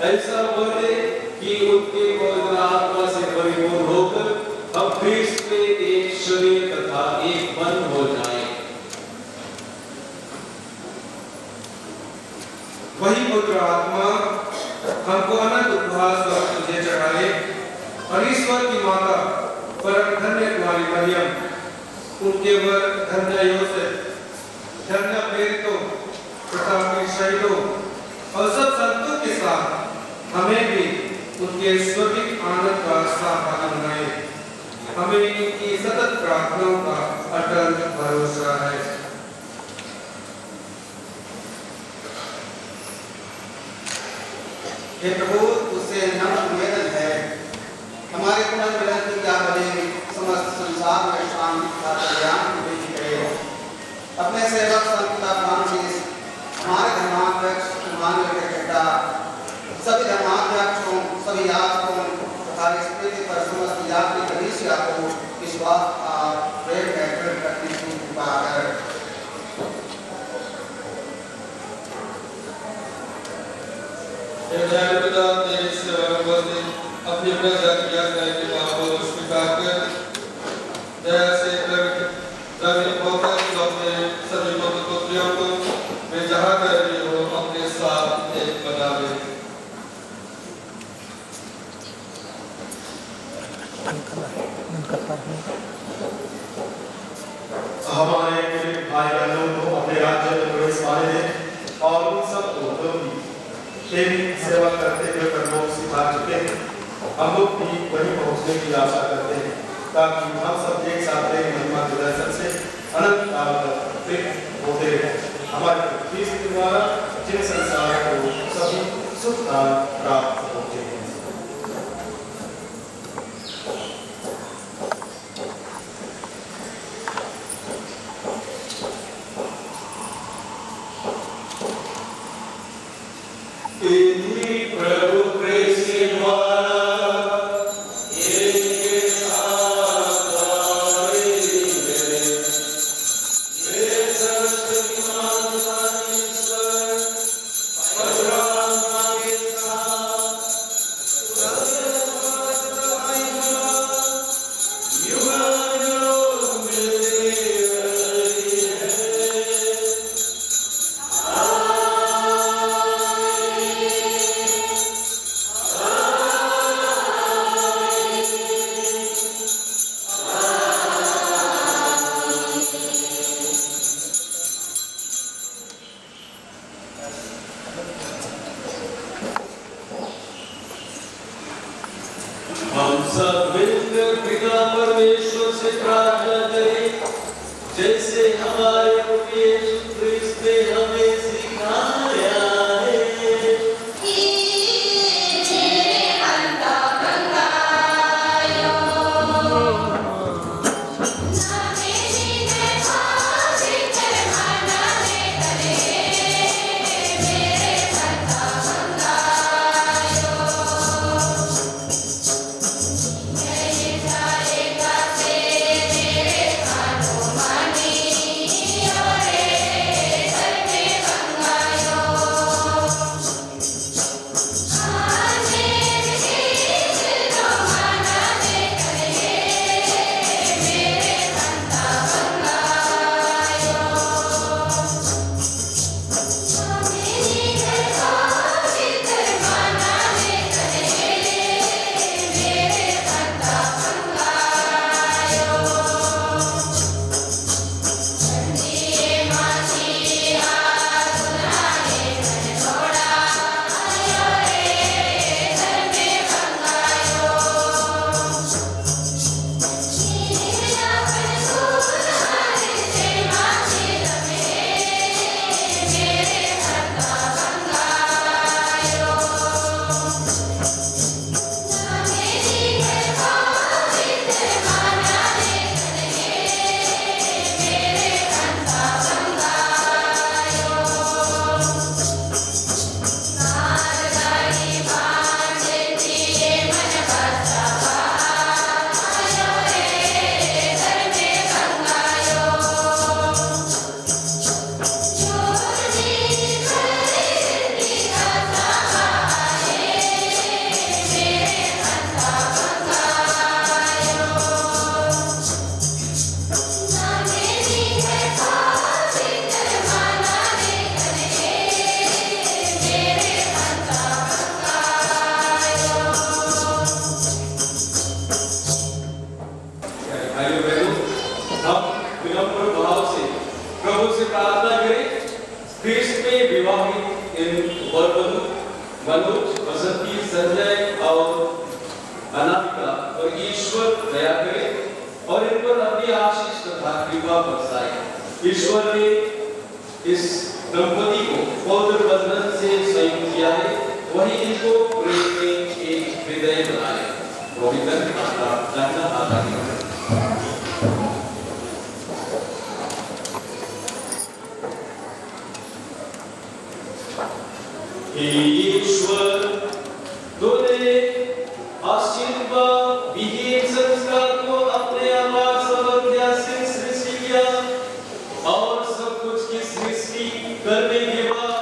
ऐसा बढ़े कि उनके पवित्र आत्मा से परिपूर्ण होकर हम क्रिस्त में एक शरीर तथा एक मन हो जाएं। वही पवित्र आत्मा हमको अनंत उपवास और तुझे चढ़ाए और ईश्वर की माता परम धन्य कुमारी मरियम, उनके वर धन्य योसेफ, धन्य प्रेरितों तथा उनके शहीदों और सब संतों के साथ हमें भी उनके स्वर्गीय आनंद का सहभागी बनाए। हमें इनकी सतत प्रार्थनाओं का अटल भरोसा है। हे प्रभु, उससे नम्र निवेदन है, हमारे पुनर्मिलन की क्या बने समस्त संसार में शांति तथा कल्याण की वृद्धि करे। अपने सेवक संत फ्रांसिस, हमारे धर्माध्यक्ष इमानुएल के बेटा, सभी धर्माध्यक्षों, सभी याजकों तथा इस पृथ्वी पर समस्त यात्री कलीसिया को विश्वास और प्रेम में दृढ़ करने की कृपा कर। पिता तेरी सेवा में उपस्थित अपनी प्रजा की यात्रा के पापों को स्वीकार कर दया से प्रवीण होकर अपने सभी पुत्र पुत्रियों को वे जहाँ कर रही हो अपने साथ एक बनावे। हमारे भाई बहनों को अपने राज्य में प्रवेश पाने दें और उन सबको जो भी तेरी सेवा करते हुए कर्मों सिखा चुके हैं, हम लोग भी वहीं पहुंचने की आशा करते हैं, ताकि हम सब एक साथ तेरी महिमा के दर्शन से अनंत काल तक होते रहें। हमारे क्रिस्त द्वारा जिन संसार को सभी सुख प्राप्त होते हैं। प्रभु कृष्ण द्वारा हम सब मिलकर पिता परमेश्वर से प्रार्थना करें, जैसे हमारे प्रभु यीशु क्रिस्त ने हमें सिखाया है। मनोज, बसंती, संजय और अनामिका और ईश्वर दया करे और इन पर अपनी आशीष तथा कृपा बरसाए। ईश्वर ने इस दंपति को पवित्र बंधन से संयुक्त किया है, वही इनको प्रेम में एक हृदय बनाए। गोविंदन आता ईश्वर तूने आशीर्वाद विहीन संस्कार को अपने आवाज समझा से सृष्टि किया और सब कुछ की सृष्टि करने के बाद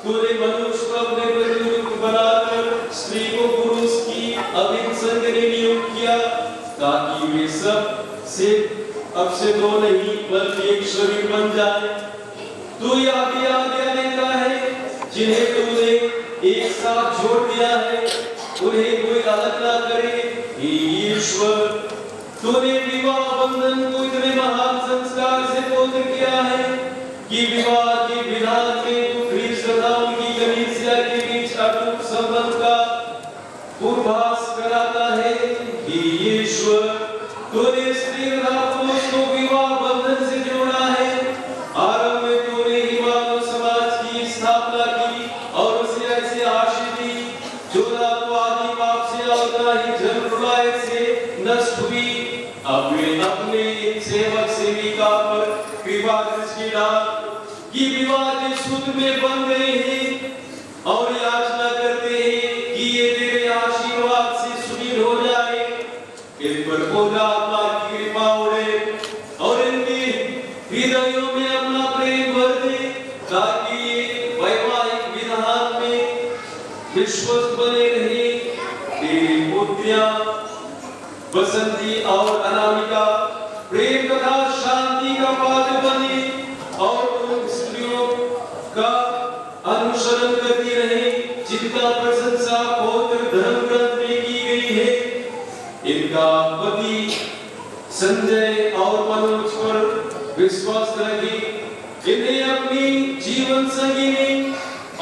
तूने मनुष्य को अपने प्रतिरूप बनाकर स्त्री को पुरुष की अभिन्न संग ने नियुक्त किया, ताकि वे सब सिर्फ अब से दो नहीं बल्कि एक शरीर बन जाए। तू यह भी आज्ञा देता है, जिन्हें तूने एक साथ जोड़ दिया है उन्हें कोई अलग ना करे। ईश्वर तूने विवाह बंधन को इतने महान संस्कार से पवित्र किया है कि विवाह के विधान में तू ख्रीष्ट तथा उनकी कलीसिया के बीच अटूट संबंध का पूर्वाभास कराता है। ईश्वर तूने स्त्री तथा पुरुष को विवाह बंधन से जोड़ा है। आरंभ में तूने हिमालय में बन गए हैं और याचना करते हैं कि ये तेरे आशीर्वाद से सुदृढ़ हो जाए। इन पर पवित्र आत्मा की कृपा उड़े और इनके हृदयों में अपना प्रेम भर दे, ताकि ये वैवाहिक विधान में विश्वस्त बने रहे। तेरी पुत्रियां बसंती और अनामिका प्रेम तथा शांति का पात्र बने और उन स्त्रियों का अनुसरण करती रहे जिनका प्रशंसा पवित्र धर्म ग्रंथ में की गई है। इनका पति संजय और मनोज पर विश्वास रखे, इन्हें अपनी जीवन संगिनी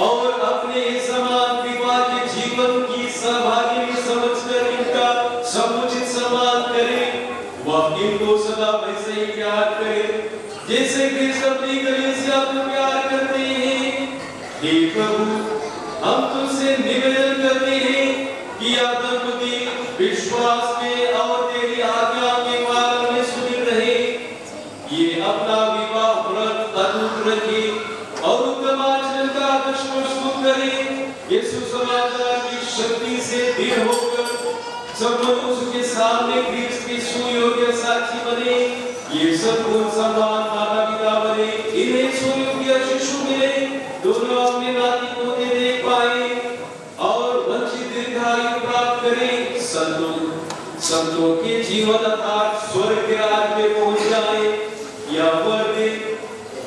और अपने समान विवाह के जीवन की सहभागिनी समझकर इनका समुचित सम्मान करे। वह इनको सदा वैसे ही प्यार करे जैसे कृष्ण अपनी कलीसिया को प्यार करते हैं। हे प्रभु, हम तुमसे निवेदन करते हैं कि यह दंपति विश्वास में और तेरी आज्ञा के पालन में सुदृढ़ रहे। ये अपना विवाह व्रत अटूट रखे और उत्तम आचरण का आदर्श प्रस्तुत करे। यीशु समाचार की शक्ति से दृढ़ होकर सब मनुष्य के सामने क्रिस्त के सुयोग्य साक्षी बने। ये सब गुण सम्मान माता पिता बने, इन्हें सुयोग्य शिशु मिले, दोनों अपने नाती पोते देख पाए और वंचित दीर्घायु प्राप्त करें। संतों के जीवन अर्थात स्वर्ग के राज्य में पहुंच जाए। यह वर दे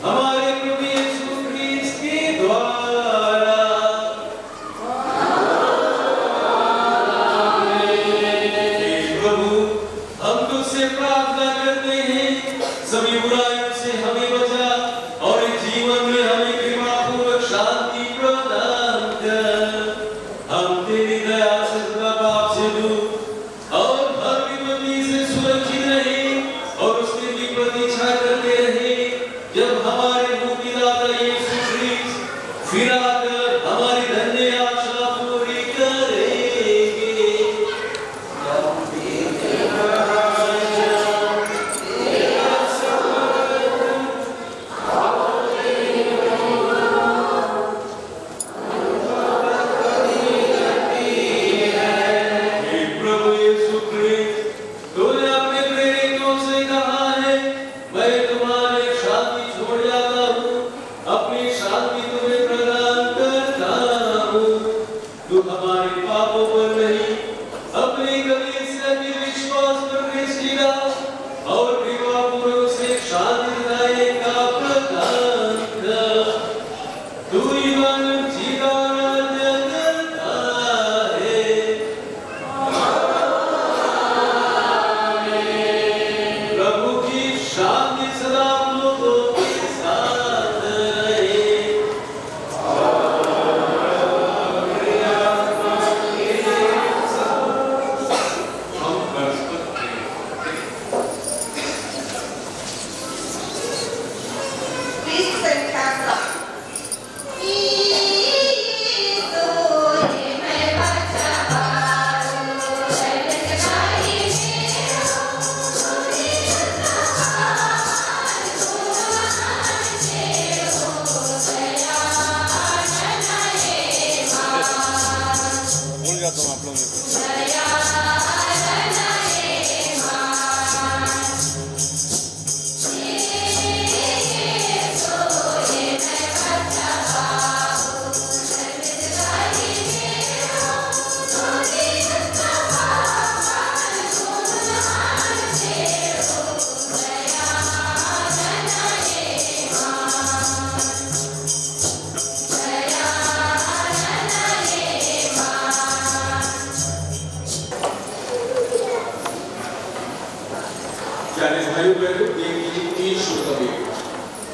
हमारे प्रभु यीशु क्रिस्त के द्वारा। सभी बुराइयों से हमें बचा और इस जीवन में हमें कृपा पूर्वक शांति प्रदान कर। हम तेरी दया से सदा पाप से दूर और हर विपत्ति से सुरक्षित रहे और उसके की प्रतीक्षा करते रहे जब हमारे मुक्तिदाता यीशु क्रिस्त फिर आकर हमारी धन्य आशा पूरी करेंगे।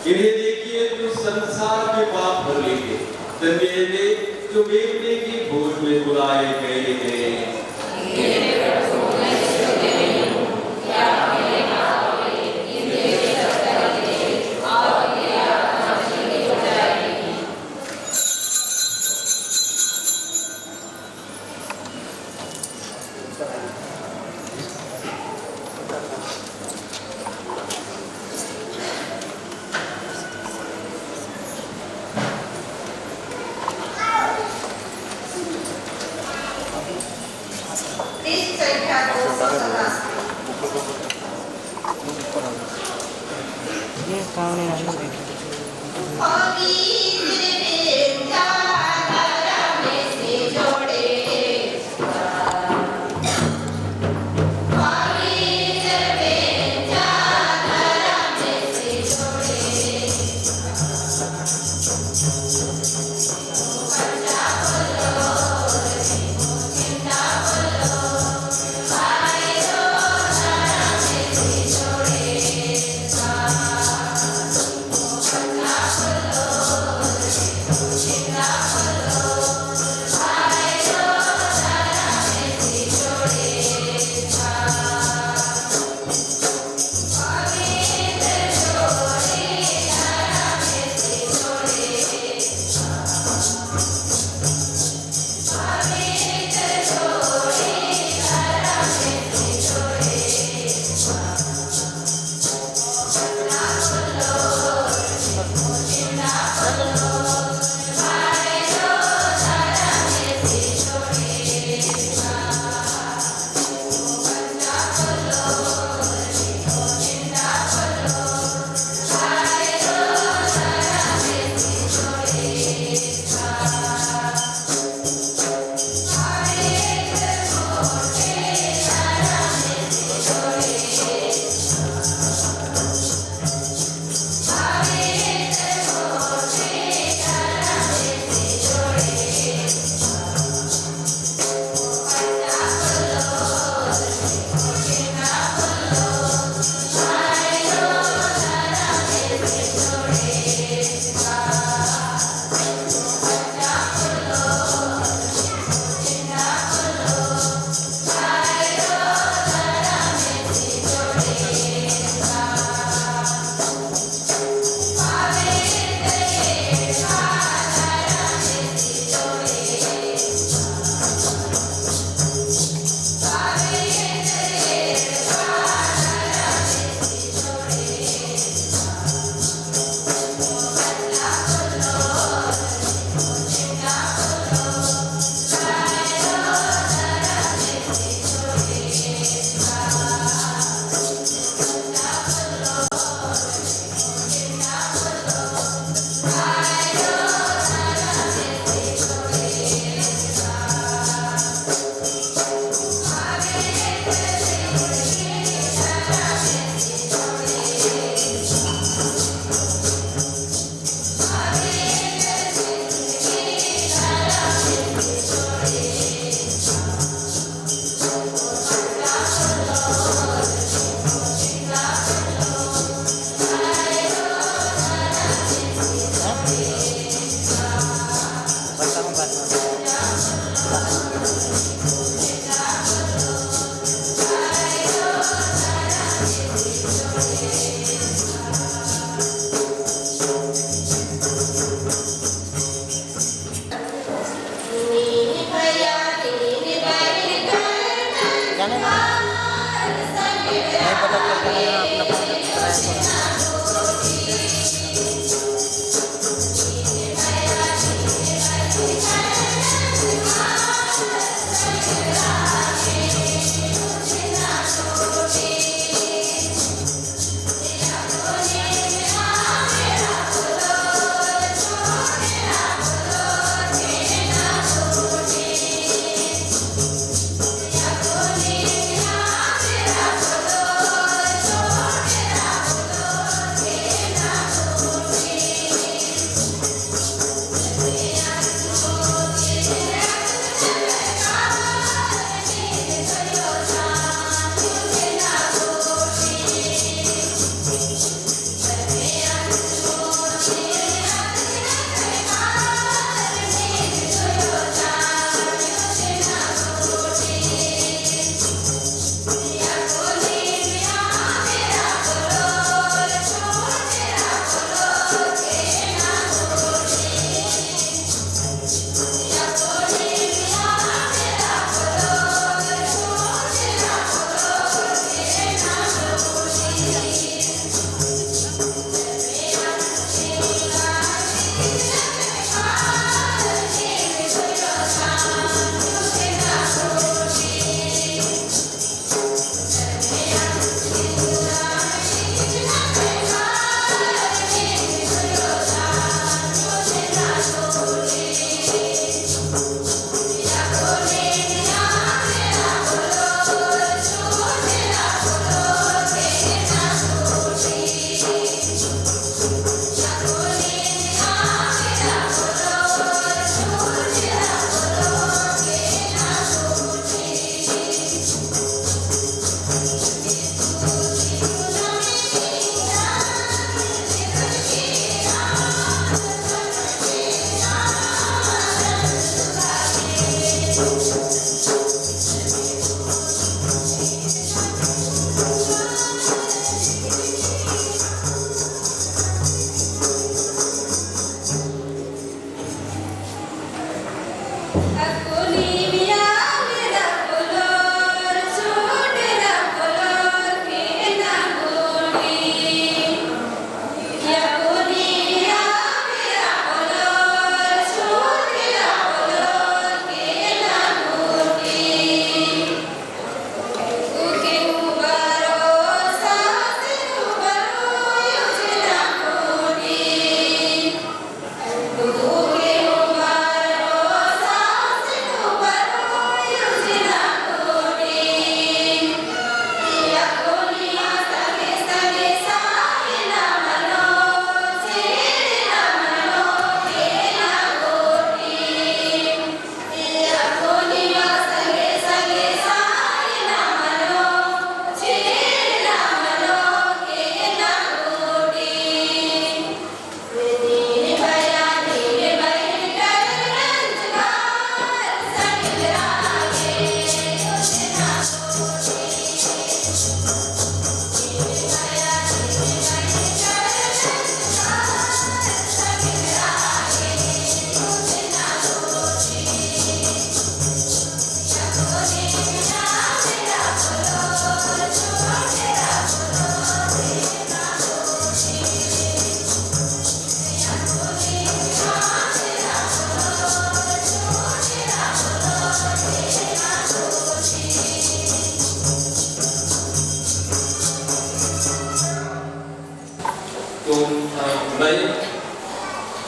इन्हें देखिए जो संसार के पाप भर लेंगे, धन्य वे जो बेवड़े के भोज में बुलाए गए हैं। पृष्ठ संख्या 217।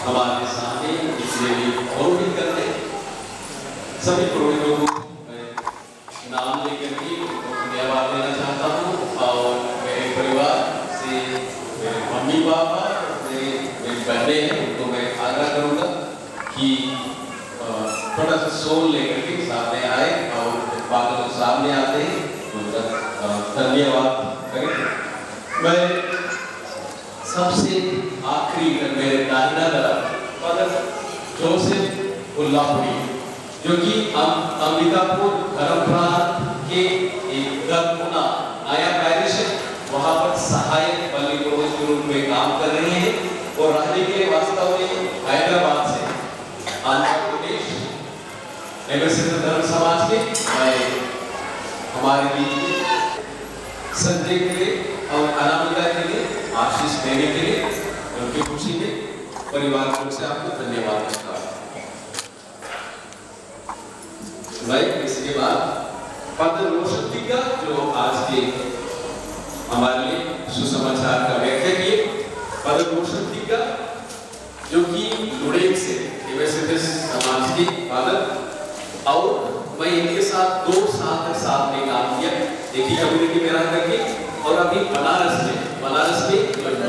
हमारे सामने इसलिए और भी करते सभी पुरोहितों को मैं नाम लेकर के धन्यवाद देना चाहता हूँ और मेरे परिवार से मेरे मम्मी पापा मेरी बहनें हैं उनको मैं आग्रह करूँगा कि थोड़ा सा सोल लेकर के सामने आए और बाकी लोग सामने आते हैं उनका धन्यवाद करें। मैं सबसे आखिरी में मेरे दाहिना तरफ फादर जोसेफ उल्लापुरी जो कि अंबिकापुर धर्मपुरा के एक गरमुना आया पैरिश है, वहाँ पर सहायक पल्ली पुरोहित के रूप में काम कर रहे हैं और रहने के लिए वास्तव में हैदराबाद से आंध्र प्रदेश एवं धर्म समाज के हमारे बीच में संजय के लिए और अनामिका के लिए आशीष देने के लिए उनकी खुशी में परिवार की ओर से आपको धन्यवाद करता हूं। इसके बाद फादर रोशनी का जो आज के हमारे लिए सुसमाचार का व्याख्या किए फादर रोशनी का जो कि लुड़ेक से समाज के फादर और मैं इनके साथ 2 साल तक साथ में काम किया एक ही कम्युनिटी में रह करके और अभी बनारस में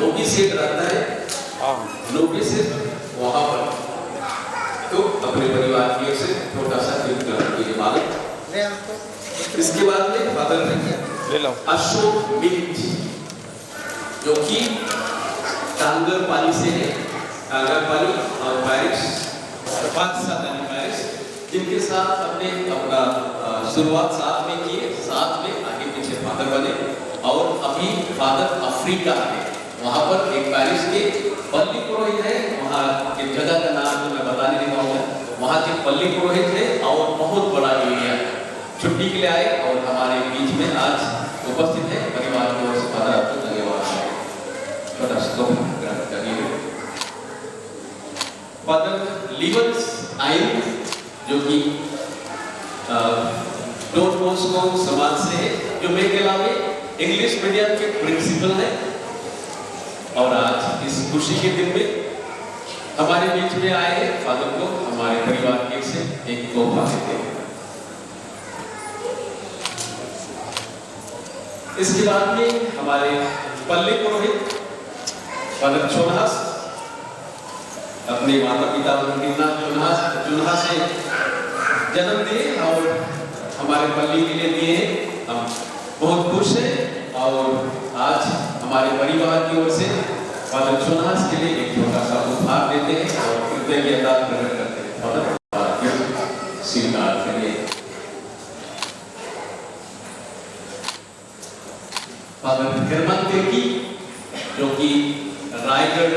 नोबी सेट रहता है नोबी सेट वहाँ पर तो अपने परिवार की ओर से छोटा सा मालूम। इसके बाद में फादर अशोक मिलिट जो कि टांगरपाली से है टांगरपाली और पैरिस पैरिस जिनके साथ हमने अपना शुरुआत साथ में किए साथ में आगे पीछे फादर बने और अभी फादर अफ्रीका है वहाँ पर एक पैरिस के पल्ली पुरोहित है वहाँ की जगह का नाम तो मैं बताने नहीं पाऊंगा वहाँ के पल्ली पुरोहित है और बहुत बड़ा एरिया छुट्टी के लिए आए और हमारे बीच में आज उपस्थित है परिवार की ओर से फादर आपको धन्यवाद फादर लिवंस आइन जो कि डॉन बॉस्को समाज से है जो मेरे के अलावा इंग्लिश मीडियम के प्रिंसिपल है और आज इस खुशी के दिन में हमारे बीच में आए फादर को हमारे परिवार की ओर से एक तोहफा देते हैं। इसके बाद में हमारे पल्ली पुरोहित फादर चुनहास अपने माता पिता चुनहा से जन्म दिए और हमारे पल्ली के लिए दिए हैं हम बहुत खुश हैं और आज हमारे परिवार की ओर से फादर चुनहास के लिए एक छोटा सा उपहार देते हैं और कृतज्ञता प्रकट करते हैं फादर स्वीकार करिए। फादर हेमंत तिर्की जो कि रायगढ़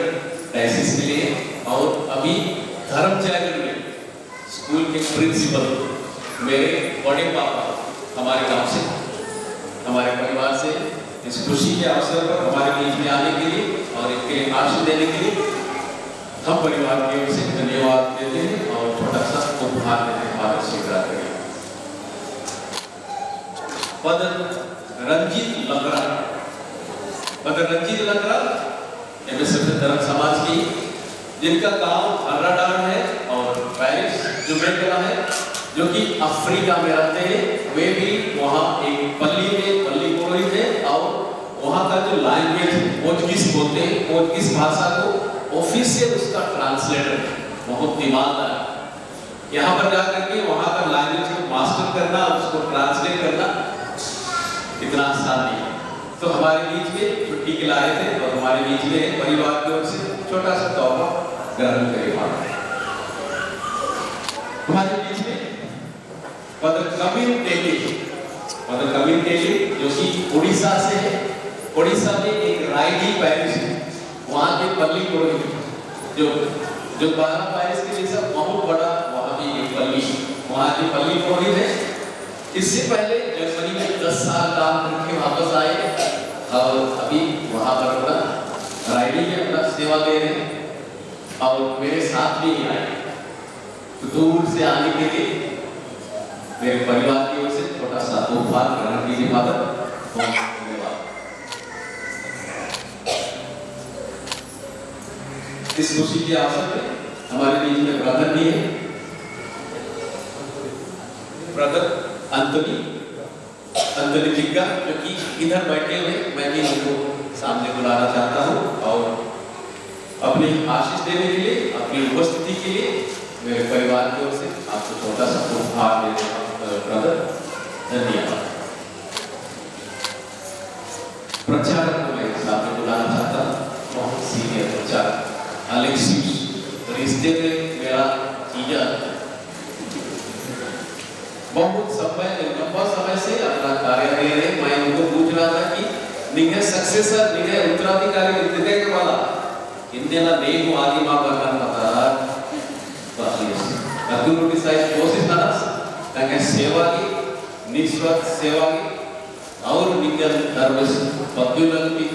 डायसिस के लिए और अभी धर्म जागरण में स्कूल के प्रिंसिपल, मेरे बड़े पापा हमारे गांव से, हमारे परिवार से इस खुशी के अवसर पर हमारे बीच में आने के लिए और इनके आशीर्वाद देने के लिए हम परिवार की ओर से धन्यवाद देते हैं और छोटा सा उपहार देते हैं। भारत स्वीकार करें। पदर रंजीत लकड़ा, पदर रंजीत लकड़ा एमएसएफ धर्म समाज की, जिनका गांव हर्राडान है और पेरिस जुमेकला है, जो कि अफ्रीका में रहते हैं। वे भी वहाँ एक पल्ली में पल्ली पुरोहित है और वहाँ का जो लैंग्वेज पोर्चुगीज बोलते हैं, पोर्चुगीज भाषा को ऑफिशियल उसका ट्रांसलेटर बहुत ईमानदार है। यहाँ पर जाकर के वहाँ का लैंग्वेज को मास्टर करना, उसको ट्रांसलेट करना इतना आसान नहीं है। तो हमारे बीच में छुट्टी के लाए थे और हमारे बीच में परिवार की ओर से छोटा सा तोहफा ग्रहण करें। हमारे बीच में पदर कबीर टेली, पदर कबीर टेली जो कि उड़ीसा से है। उड़ीसा में एक रायडी पैरिश है, वहाँ के पल्ली पुरोहित जो 12 पैरिश के जैसा बहुत बड़ा वहाँ भी एक पल्ली, वहाँ के पल्ली पुरोहित है। इससे पहले जनवरी में 10 साल काम करके वापस आए और अभी वहाँ पर अपना राइडिंग में अपना सेवा दे रहे हैं और मेरे साथ भी आए। तो दूर से आने के लिए मेरे परिवार की ओर से छोटा सा उपहार ग्रहण कीजिए। फादर धन्यवाद। इस खुशी के अवसर पर हमारे बीच में ब्रदर भी है, ब्रदर अंतोनी टिग्गा, जो कि इधर बैठे हुए, मैं भी उनको सामने बुलाना चाहता हूँ और अपनी आशीष देने के लिए, अपनी उपस्थिति के लिए मेरे परिवार की ओर से आपको छोटा सा उपहार दे रहा हूँ। ब्रदर धन्यवाद। प्रचारक को मैं सामने बुलाना चाहता हूँ, बहुत सीनियर प्रचारक अलेक्सियस, रिश्ते में मेरा जीजा, बहुत लंबा समय से अपना कार्य दे रहे। मैं उनको पूछ रहा था कि निगे सक्सेसर, निगे उत्तराधिकारी निगे के वाला इंदिला नेमु आदि मां बरकन पता बालिस अतु रोटी साइज कोशिश नरस तंगे सेवा की निस्वार्थ सेवा की और निगल सर्विस पद्युलन की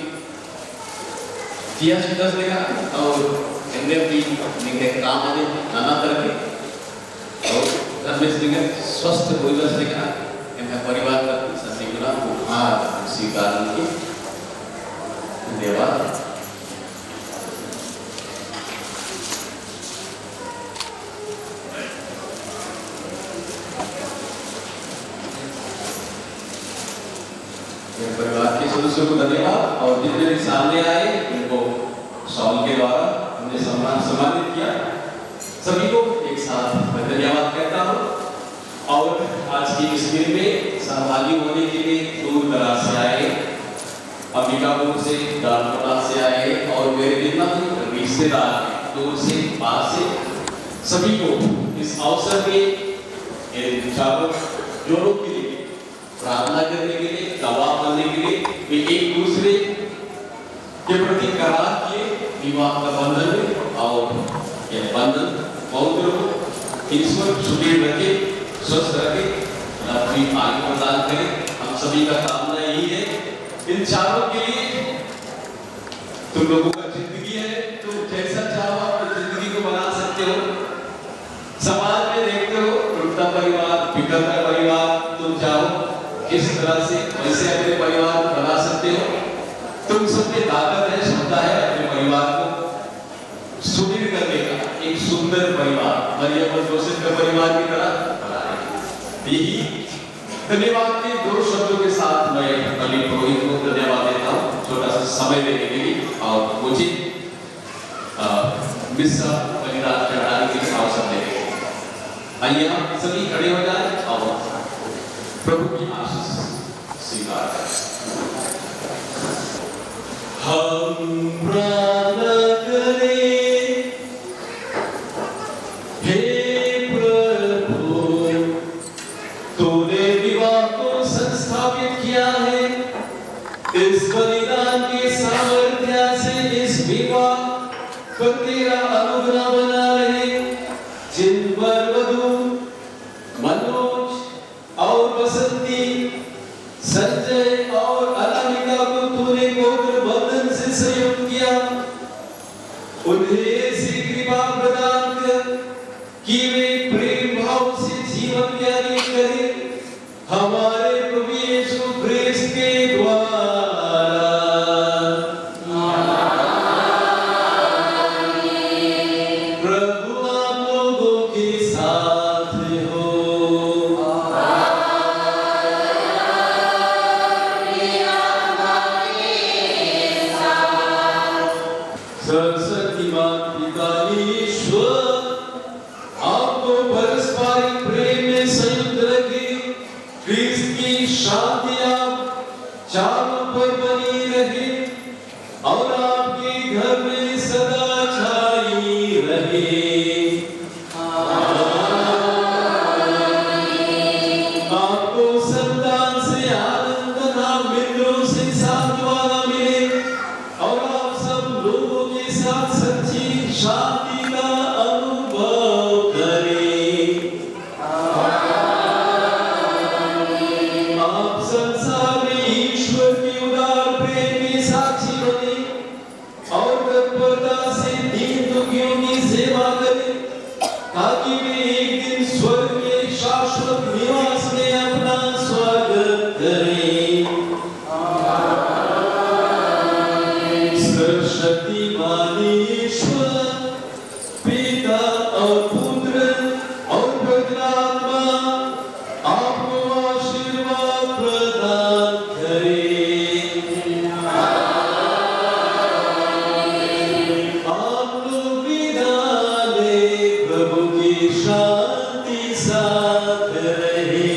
किया सुदस लेगा और इन्हें भी निगे काम आने नाना तरह के और धर्मेश निगे स्वस्थ भोजन लेगा इन्हें परिवार का संदिग्धा उपहार स्वीकार की धन्यवाद। परिवार के सदस्यों को धन्यवाद और जितने भी सामने आए उनको शॉल के द्वारा हमने सम्मानित किया। सभी को एक साथ मैं धन्यवाद कहता हूँ और आज की इस दिन में सहभागी होने के लिए दूर दराज से आए, अंबिकापुर से, दालकोटा से आए और मेरे जितना भी रिश्तेदार दूर से पास से सभी को इस अवसर में चारों जोड़ों के लिए प्रार्थना करने के लिए, गवाह बनने के लिए वे एक दूसरे के प्रति करार किए विवाह का बंधन में और यह बंधन पवित्र हो, ईश्वर सुदृढ़ रखे, स्वस्थ रखे, अपनी आयु प्रदान करे। हम सभी का कामना यही है। इन चारों के लिए तुम लोगों का जिंदगी है, तुम जैसा चाहो अपनी जिंदगी को बना सकते हो। समाज में देखते हो टूटता परिवार, बिगड़ता परिवार, तुम चाहो किस तरह से वैसे अपने परिवार को बना सकते हो। तुम सबके ताकत है, क्षमता है अपने परिवार को सुदृढ़ करने का, एक सुंदर परिवार मरियम और जोसेफ के परिवार की तरह बनाए। यही धन्यवाद के दो शब्दों के साथ मैं अली पुरोहित को धन्यवाद देता हूँ छोटा सा समय देने के लिए और मुझे मिस्र बलिदान चढ़ाने के अवसर देने के लिए। आइए हम सभी खड़े हो जाए और प्रभु की आशीष स्वीकार करें। हम प्रार्थना करें, हे प्रभु, तूने विवाह को संस्थापित किया है। इस बलिदान के सामर्थ्य से इस विवाह पर तेरा अनुग्रह बना रहे। जिन वर वधु और उसे जीवन ज्ञानी करे हमारे प्रभु यीशु ख्रिस्त के द्वारा। प्रभु आप लोगों के साथ हो। सर्वशक्तिमान पिता ईश्वर आपको पारस्परिक प्रेम में संयुक्त रखे। ख्रिस्त की शांति आप चारों पर बनी रहे और आपके घर में सदा छाई रहे। आपको संतान से आनंद तथा मित्रों से सांत्वना मिले और आप सब लोगों के साथ सच्ची शांति का अनुभव करें। आप संसार में ईश्वर के उदार प्रेम के साक्षी बने और तत्परता से दीन दुखियों की सेवा करें ताकि वे एक दिन स्वर्ग में शाश्वत निवास में अपना स्वागत करें। सर्वशक्तिमान ईश्वर पिता और पुत्र और पवित्र आत्मा आपको आशीर्वाद प्रदान करें। आप लोग विदा लें, प्रभु की शांति साथ रहे।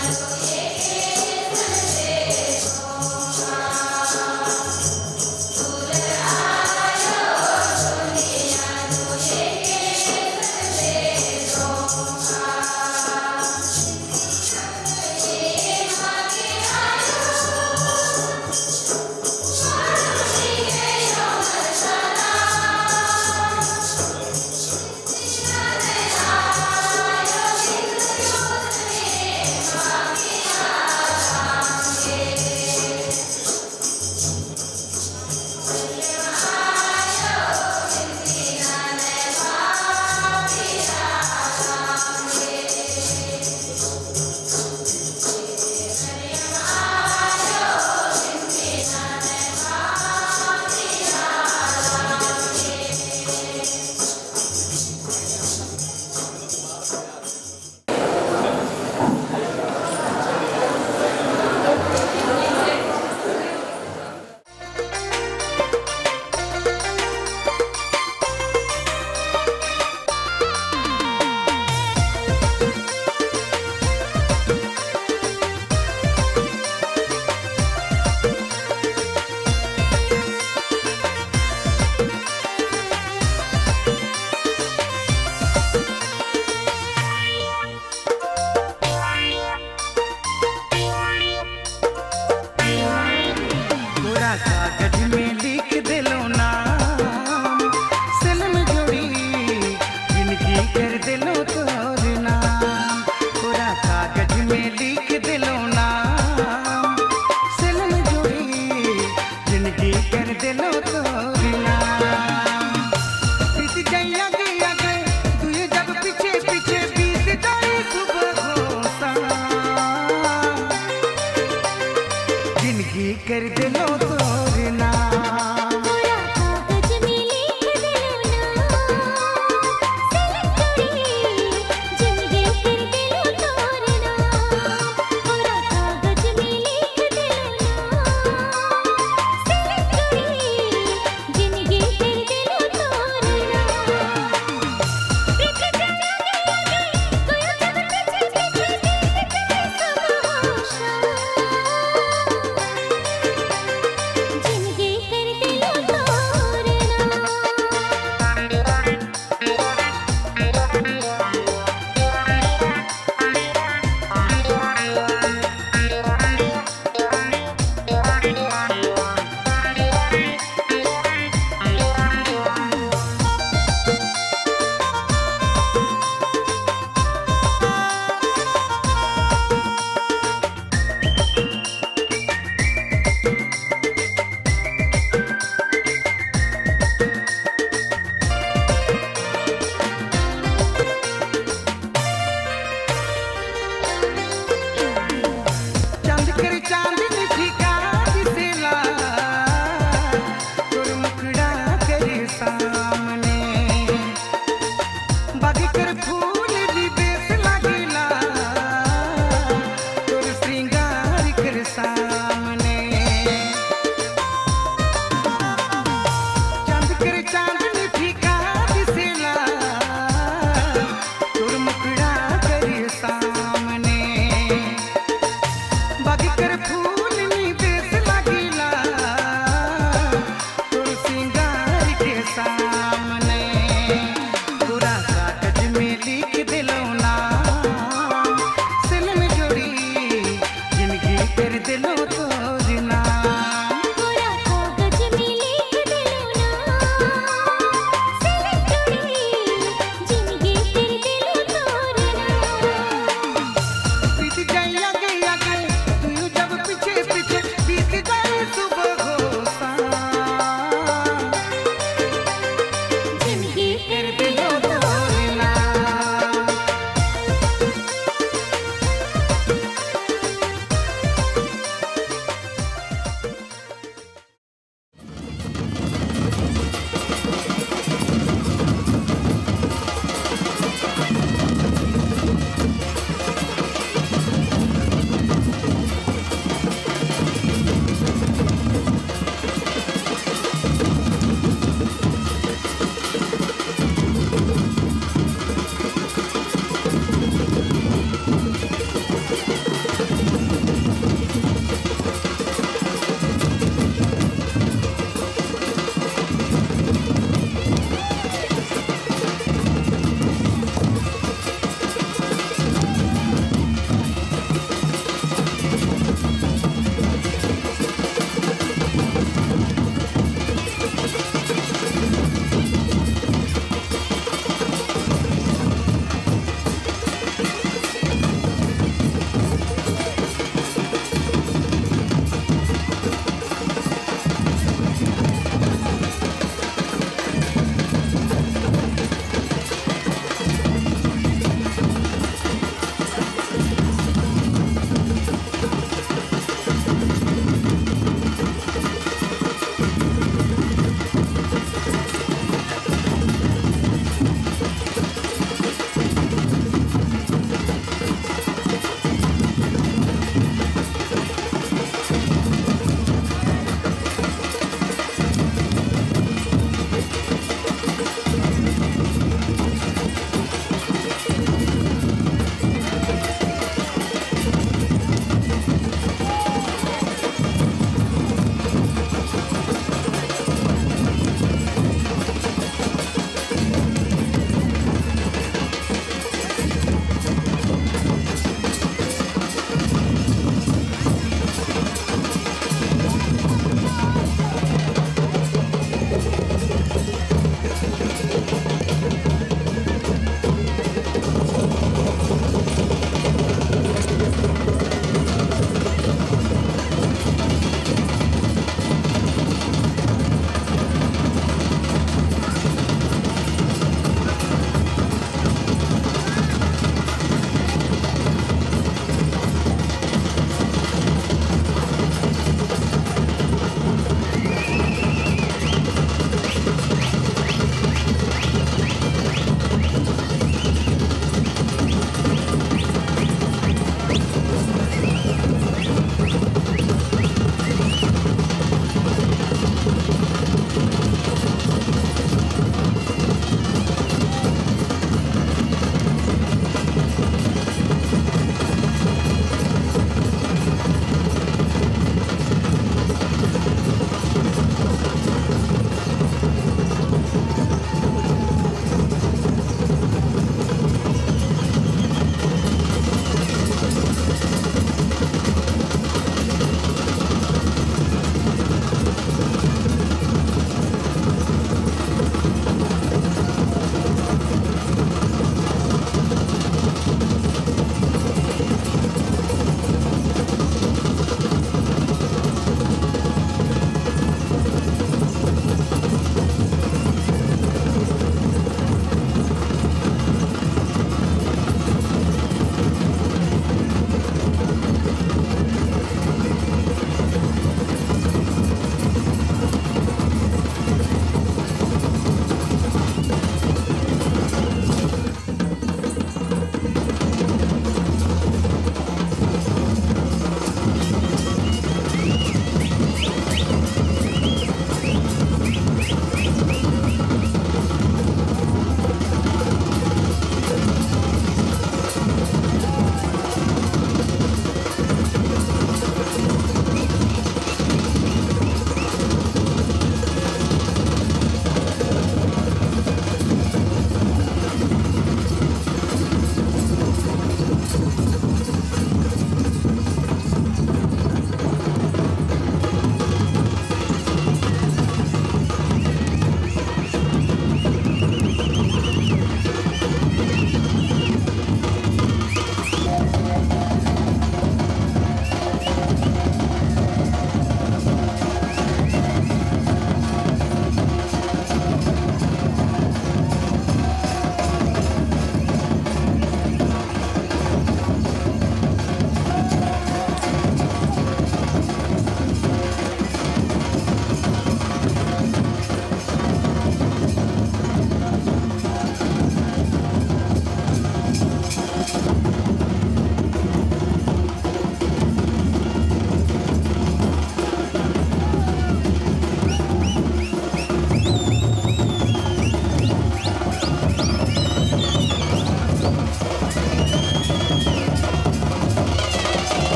Hallelujah.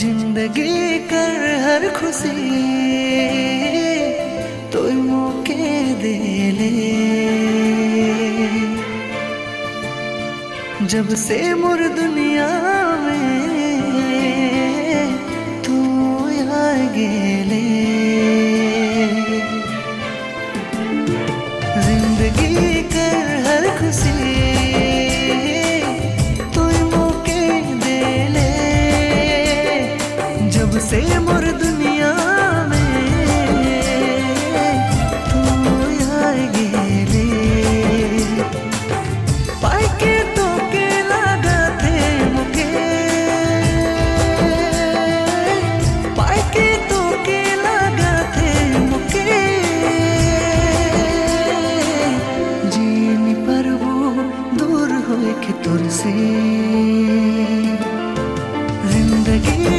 जिंदगी कर हर खुशी तो मौके दे ले जब से मुर दुनिया में तू आ गेले जिंदगी कर हर खुशी तू मौके दे ले जब से मुर दुनिया में तू आ गेले पाके तो के लगा थे मुके पाके तो के लगा थे मुके जीनी पर वो दूर होए के तुर से जिंदगी